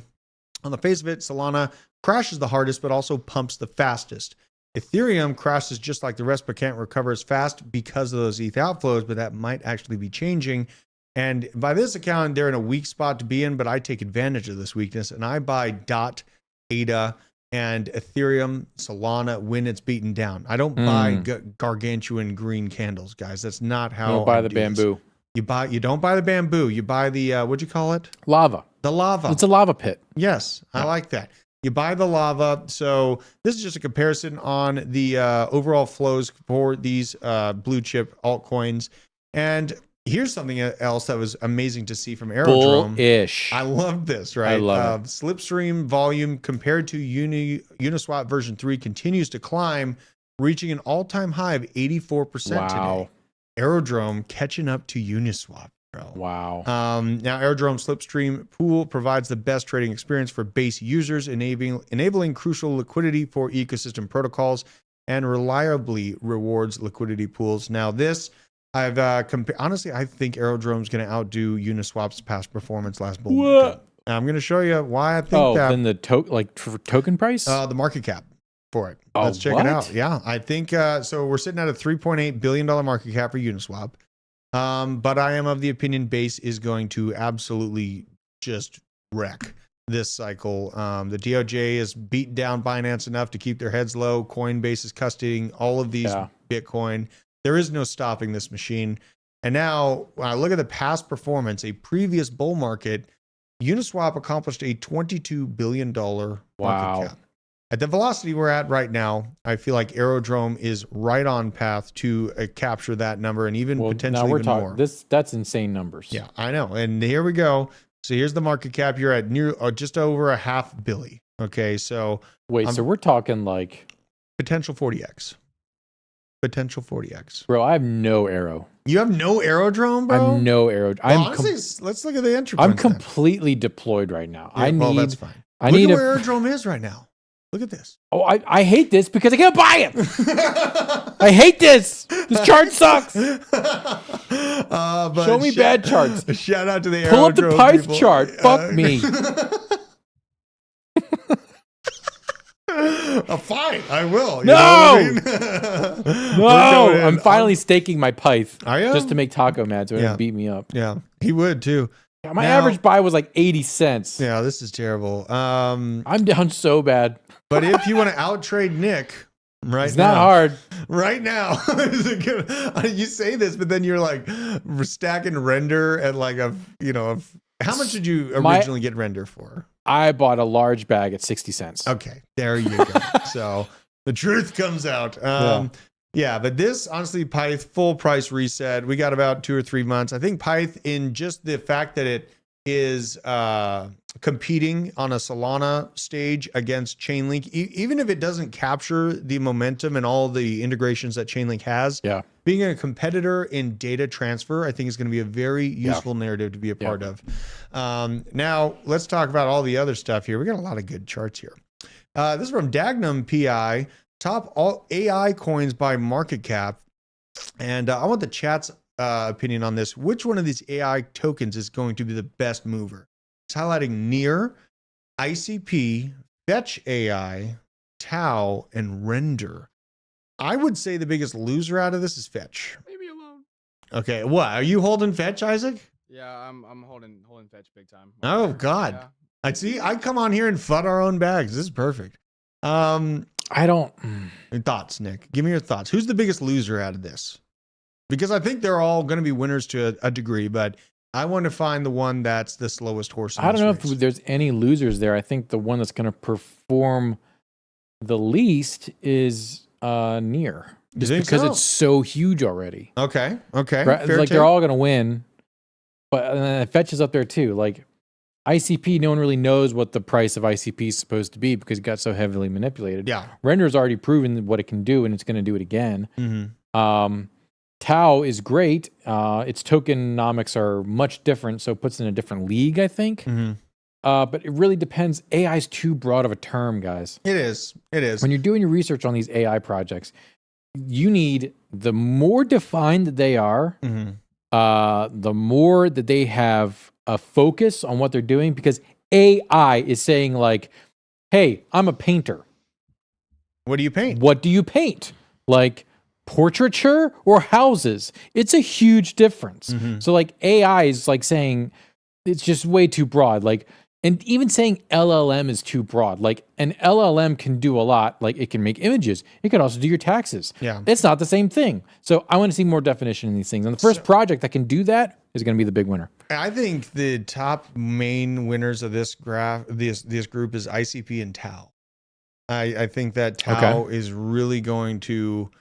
[SPEAKER 1] On the face of it, Solana crashes the hardest, but also pumps the fastest. Ethereum crashes just like the rest, but can't recover as fast because of those ETH outflows, but that might actually be changing. And by this account, they're in a weak spot to be in, but I take advantage of this weakness and I buy DOT, ADA, and Ethereum, Solana when it's beaten down. I don't buy gargantuan green candles, guys. That's not how.
[SPEAKER 2] You don't buy
[SPEAKER 1] I
[SPEAKER 2] the
[SPEAKER 1] do
[SPEAKER 2] bamboo.
[SPEAKER 1] This. You don't buy the bamboo. You buy the what'd you call it?
[SPEAKER 2] Lava.
[SPEAKER 1] The lava.
[SPEAKER 2] It's a lava pit.
[SPEAKER 1] Yes, I like that. You buy the lava. So this is just a comparison on the overall flows for these blue chip altcoins. And here's something else that was amazing to see from Aerodrome.
[SPEAKER 2] Bullish.
[SPEAKER 1] I love this, right?
[SPEAKER 2] I love it.
[SPEAKER 1] Slipstream volume compared to Uniswap version 3 continues to climb, reaching an all-time high of 84% today. Aerodrome catching up to Uniswap. Bro.
[SPEAKER 2] Wow.
[SPEAKER 1] Now, Aerodrome Slipstream Pool provides the best trading experience for base users, enabling crucial liquidity for ecosystem protocols and reliably rewards liquidity pools. Now, this I've honestly, I think Aerodrome is going to outdo Uniswap's past performance last bull market. I'm going to show you why I think that.
[SPEAKER 2] Then the token price?
[SPEAKER 1] The market cap for it.
[SPEAKER 2] Oh,
[SPEAKER 1] Let's check it out. Yeah, I think so. We're sitting at a $3.8 billion market cap for Uniswap. But I am of the opinion base is going to absolutely just wreck this cycle. The DOJ has beat down Binance enough to keep their heads low. Coinbase is custodying all of these Bitcoin. There is no stopping this machine. And now when I look at the past performance, a previous bull market, Uniswap accomplished a $22 billion market cap. At the velocity we're at right now, I feel like Aerodrome is right on path to capture that number and even potentially
[SPEAKER 2] now we're
[SPEAKER 1] even
[SPEAKER 2] talking,
[SPEAKER 1] more.
[SPEAKER 2] That's insane numbers.
[SPEAKER 1] Yeah, I know. And here we go. So here's the market cap. You're at near just over $500 million. Okay, so
[SPEAKER 2] wait, so we're talking like
[SPEAKER 1] potential 40x. Potential 40x.
[SPEAKER 2] Bro, I have no arrow.
[SPEAKER 1] You have no Aerodrome, bro?
[SPEAKER 2] I have no arrow.
[SPEAKER 1] Well, honestly, let's look at the entry points.
[SPEAKER 2] I'm completely deployed right now.
[SPEAKER 1] Yeah, well, that's fine.
[SPEAKER 2] I
[SPEAKER 1] look
[SPEAKER 2] need
[SPEAKER 1] at where Aerodrome is right now. Look at this.
[SPEAKER 2] Oh, I hate this because I can't buy it. I hate this. This chart sucks.
[SPEAKER 1] But
[SPEAKER 2] show me bad charts.
[SPEAKER 1] Shout out to the Aerodrome
[SPEAKER 2] Pull up the Pyth
[SPEAKER 1] people.
[SPEAKER 2] chart. Fuck me.
[SPEAKER 1] Fine, I will.
[SPEAKER 2] No,
[SPEAKER 1] no,
[SPEAKER 2] I'm finally staking my Pyth.
[SPEAKER 1] Are you?
[SPEAKER 2] Just to make Taco mad, so he would beat me up.
[SPEAKER 1] Yeah, he would too.
[SPEAKER 2] Yeah, my average buy was like 80 cents.
[SPEAKER 1] Yeah, this is terrible.
[SPEAKER 2] I'm down so bad.
[SPEAKER 1] But if you want to outtrade Nick,
[SPEAKER 2] it's not hard.
[SPEAKER 1] Right now, you say this, but then you're like stacking render at like how much did you originally get render for?
[SPEAKER 2] I bought a large bag at 60 cents.
[SPEAKER 1] Okay, there you go. So the truth comes out. Yeah, but this, honestly, Pyth, full price reset. We got about 2 or 3 months. I think Pyth, in just the fact that it is competing on a Solana stage against Chainlink, even if it doesn't capture the momentum and all the integrations that Chainlink has, being a competitor in data transfer, I think is going to be a very useful narrative to be a part of. Now, let's talk about all the other stuff here. We got a lot of good charts here. This is from Dagnum PI. Top all AI coins by market cap. And I want the chat's opinion on this. Which one of these AI tokens is going to be the best mover? It's highlighting Near, ICP, Fetch AI, Tau, and Render. I would say the biggest loser out of this is Fetch.
[SPEAKER 4] Leave me alone.
[SPEAKER 1] Okay, what? Are you holding Fetch, Isaac?
[SPEAKER 4] Yeah, I'm holding Fetch big time.
[SPEAKER 1] Oh, God. Yeah. I see. I come on here and FUD our own bags. This is perfect.
[SPEAKER 2] I don't.
[SPEAKER 1] Your thoughts, Nick. Give me your thoughts. Who's the biggest loser out of this? Because I think they're all going to be winners to a degree, but I want to find the one that's the slowest horse.
[SPEAKER 2] I don't know if there's any losers there. I think the one that's going to perform the least is Near, just because it's so huge already.
[SPEAKER 1] Okay.
[SPEAKER 2] Right? Like they're all going to win, but and then Fetch is up there too. Like ICP, no one really knows what the price of ICP is supposed to be because it got so heavily manipulated.
[SPEAKER 1] Yeah.
[SPEAKER 2] Render's already proven what it can do, and it's going to do it again.
[SPEAKER 1] Mm-hmm.
[SPEAKER 2] Tau is great. Its tokenomics are much different, so it puts it in a different league, I think.
[SPEAKER 1] Mm-hmm.
[SPEAKER 2] But it really depends. AI is too broad of a term, guys.
[SPEAKER 1] It is. It is.
[SPEAKER 2] When you're doing your research on these AI projects, you need the more defined that they are, the more that they have a focus on what they're doing, because AI is saying like, hey, I'm a painter.
[SPEAKER 1] What do you paint?
[SPEAKER 2] What do you paint? Like portraiture or houses? It's a huge difference. So like AI is like saying it's just way too broad. Like, and even saying LLM is too broad. Like an LLM can do a lot. Like it can make images. It can also do your taxes.
[SPEAKER 1] Yeah.
[SPEAKER 2] It's not the same thing. So I want to see more definition in these things. And the first project that can do that is going to be the big winner.
[SPEAKER 1] I think the top main winners of this graph, this group, is ICP and Tau. I think that Tau is really going to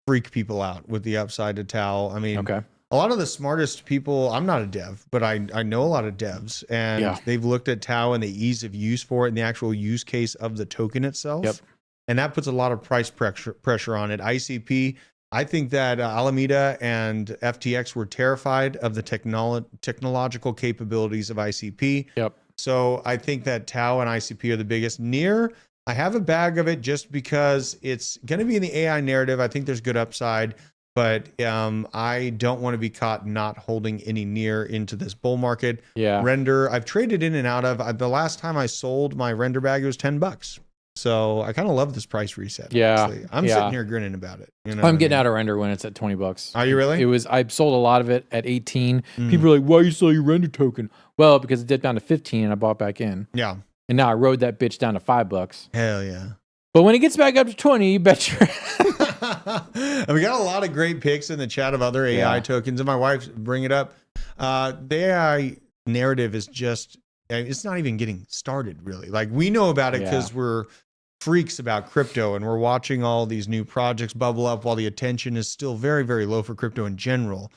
[SPEAKER 1] freak people out with the upside of Tau. I mean, a lot of the smartest people, I'm not a dev, but I know a lot of devs, and they've looked at Tau and the ease of use for it and the actual use case of the token itself. And that puts a lot of price pressure on it. ICP, I think that Alameda and FTX were terrified of the technological capabilities of ICP. So I think that Tau and ICP are the biggest. Near, I have a bag of it just because it's going to be in the AI narrative. I think there's good upside, but I don't want to be caught not holding any Near into this bull market. Render, I've traded in and out of. The last time I sold my Render bag, it was $10. So I kind of love this price reset. Honestly. I'm sitting here grinning about it. You know,
[SPEAKER 2] I'm getting out of Render when it's at $20.
[SPEAKER 1] Are you really?
[SPEAKER 2] I sold a lot of it at 18. People are like, why you sell your Render token? Well, because it dipped down to 15 and I bought back in.
[SPEAKER 1] Yeah.
[SPEAKER 2] And now I rode that bitch down to $5.
[SPEAKER 1] Hell yeah.
[SPEAKER 2] But when it gets back up to 20, you bet you.
[SPEAKER 1] And we got a lot of great picks in the chat of other AI tokens, and my wife bring it up. The AI narrative is just, it's not even getting started really. Like we know about it because we're freaks about crypto and we're watching all these new projects bubble up while the attention is still very, very low for crypto in general.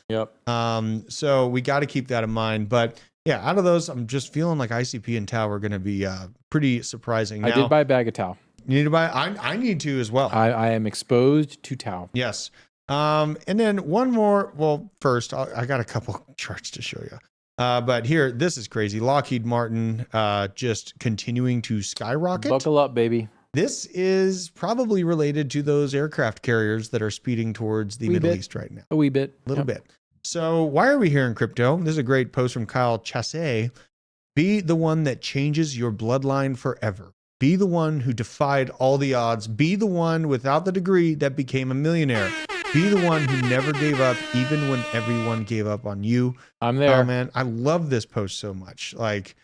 [SPEAKER 1] So we got to keep that in mind. But yeah, out of those, I'm just feeling like ICP and Tau are going to be pretty surprising. Now,
[SPEAKER 2] I did buy a bag of Tau.
[SPEAKER 1] You need to buy. I need to as well.
[SPEAKER 2] I am exposed to Tau.
[SPEAKER 1] Yes. And then one more. Well, first, I got a couple charts to show you. But here, this is crazy. Lockheed Martin just continuing to skyrocket.
[SPEAKER 2] Buckle up, baby.
[SPEAKER 1] This is probably related to those aircraft carriers that are speeding towards the Middle East right now.
[SPEAKER 2] A wee bit.
[SPEAKER 1] A little bit. So why are we here in crypto? This is a great post from Kyle Chasse. Be the one that changes your bloodline forever. Be the one who defied all the odds. Be the one without the degree that became a millionaire. Be the one who never gave up, even when everyone gave up on you.
[SPEAKER 2] I'm there.
[SPEAKER 1] Oh, man. I love this post so much. Like,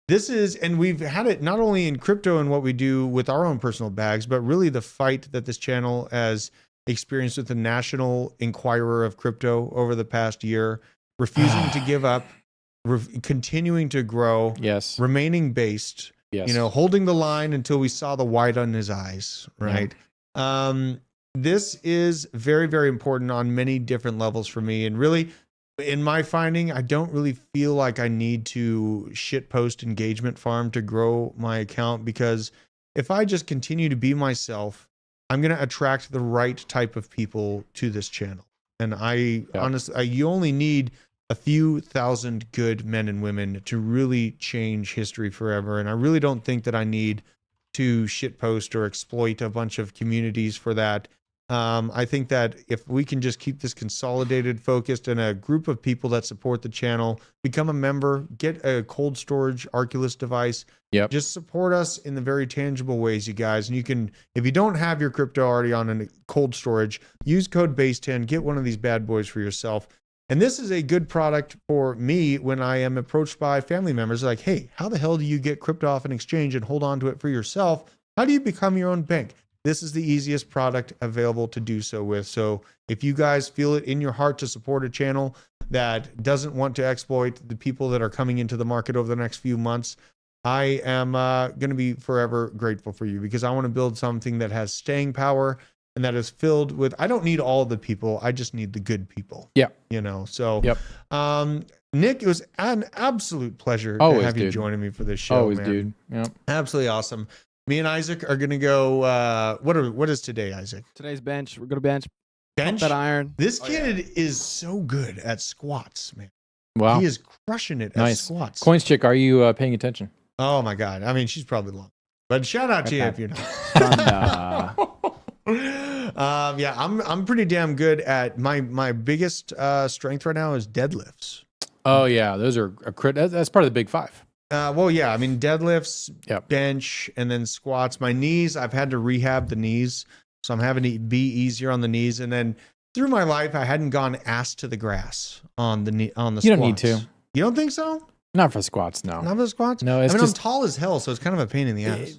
[SPEAKER 1] this is, and we've had it not only in crypto and what we do with our own personal bags, but really the fight that this channel has experienced with the National Enquirer of Crypto over the past year, refusing to give up, continuing to grow, remaining based, you know, holding the line until we saw the white on his eyes, right? This is very, very important on many different levels for me. And really, in my finding, I don't really feel like I need to shitpost engagement farm to grow my account, because if I just continue to be myself, I'm going to attract the right type of people to this channel. And honestly, you only need a few thousand good men and women to really change history forever. And I really don't think that I need to shitpost or exploit a bunch of communities for that. I think that if we can just keep this consolidated, focused, and a group of people that support the channel, become a member, get a cold storage Arculus device, just support us in the very tangible ways, you guys. And you can, if you don't have your crypto already on a cold storage, use code BASE10, get one of these bad boys for yourself. And this is a good product for me when I am approached by family members like, hey, how the hell do you get crypto off an exchange and hold on to it for yourself? How do you become your own bank? This is the easiest product available to do so with. So if you guys feel it in your heart to support a channel that doesn't want to exploit the people that are coming into the market over the next few months, I am going to be forever grateful for you, because I want to build something that has staying power and that is filled with, I don't need all the people. I just need the good people. You know, so Nick, it was an absolute pleasure
[SPEAKER 2] Always,
[SPEAKER 1] to have you
[SPEAKER 2] dude.
[SPEAKER 1] joining me for this show.
[SPEAKER 2] Always,
[SPEAKER 1] man.
[SPEAKER 2] dude. Yep.
[SPEAKER 1] Absolutely awesome. Me and Isaac are gonna go. What is today, Isaac?
[SPEAKER 4] Today's bench. We're gonna bench.
[SPEAKER 1] Bench.
[SPEAKER 4] Pump that iron.
[SPEAKER 1] This kid is so good at squats, man.
[SPEAKER 2] Wow.
[SPEAKER 1] He is crushing it at
[SPEAKER 2] Nice.
[SPEAKER 1] squats.
[SPEAKER 2] Coins chick, are you paying attention?
[SPEAKER 1] Oh my god. I mean, she's probably long. But shout out to you if you're not. Yeah, I'm pretty damn good at my biggest strength right now is deadlifts.
[SPEAKER 2] Oh yeah, those are that's part of the big five.
[SPEAKER 1] Well, yeah, I mean deadlifts,
[SPEAKER 2] Yep.
[SPEAKER 1] bench, and then squats. My knees, I've had to rehab the knees, so I'm having to be easier on the knees. And then through my life, I hadn't gone ass to the grass on the
[SPEAKER 2] You
[SPEAKER 1] squats.
[SPEAKER 2] don't need to.
[SPEAKER 1] You don't think so?
[SPEAKER 2] Not for squats, no.
[SPEAKER 1] Not for the squats?
[SPEAKER 2] No, it's
[SPEAKER 1] I mean,
[SPEAKER 2] just
[SPEAKER 1] I'm tall as hell, so it's kind of a pain in the ass.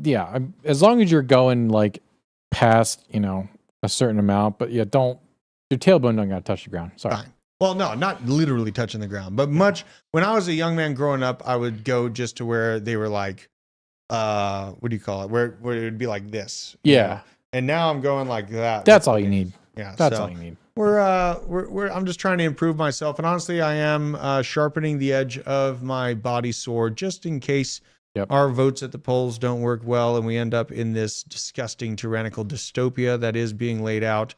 [SPEAKER 2] yeah. As long as you're going like past, a certain amount, but yeah, your tailbone don't got to touch the ground. Sorry.
[SPEAKER 1] Fine. Well, no, not literally touching the ground, but much. When I was a young man growing up, I would go just to where they were like, what do you call it? Where it would be like this. you
[SPEAKER 2] Yeah.
[SPEAKER 1] know? And now I'm going like that.
[SPEAKER 2] That's all you need.
[SPEAKER 1] Yeah.
[SPEAKER 2] That's
[SPEAKER 1] so
[SPEAKER 2] all you need.
[SPEAKER 1] I'm just trying to improve myself. And honestly, I am sharpening the edge of my body sword just in case our votes at the polls don't work well and we end up in this disgusting tyrannical dystopia that is being laid out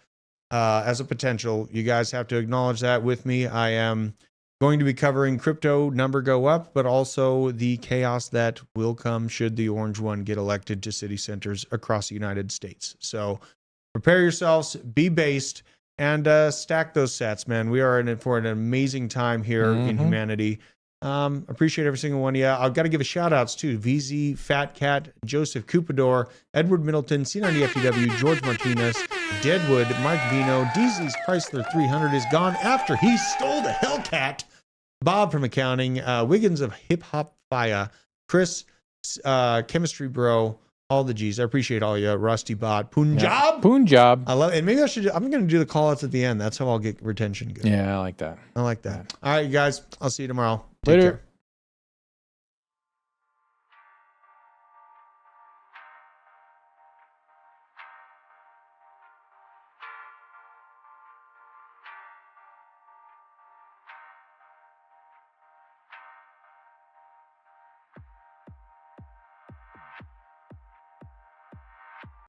[SPEAKER 1] as a potential. You guys have to acknowledge that with me. I am going to be covering crypto number go up, but also the chaos that will come should the orange one get elected to city centers across the United States. So prepare yourselves, be based, and stack those sats, man. We are in it for an amazing time here in humanity. Appreciate every single one of you. I've got to give a shout outs to VZ, Fat Cat, Joseph Cupador, Edward Middleton, C90FTW, George Martinez, Deadwood, Mike Vino, DZ's Chrysler 300 is gone after he stole the Hellcat, Bob from accounting, Wiggins of Hip Hop Fire, Chris, Chemistry Bro, all the G's. I appreciate all you. Rusty Bot, Punjab.
[SPEAKER 2] Punjab.
[SPEAKER 1] I love it. And maybe I'm going to do the call outs at the end. That's how I'll get retention good.
[SPEAKER 2] Yeah, I like that.
[SPEAKER 1] I like that. All right, you guys. I'll see you tomorrow. Take
[SPEAKER 2] Later.
[SPEAKER 1] care.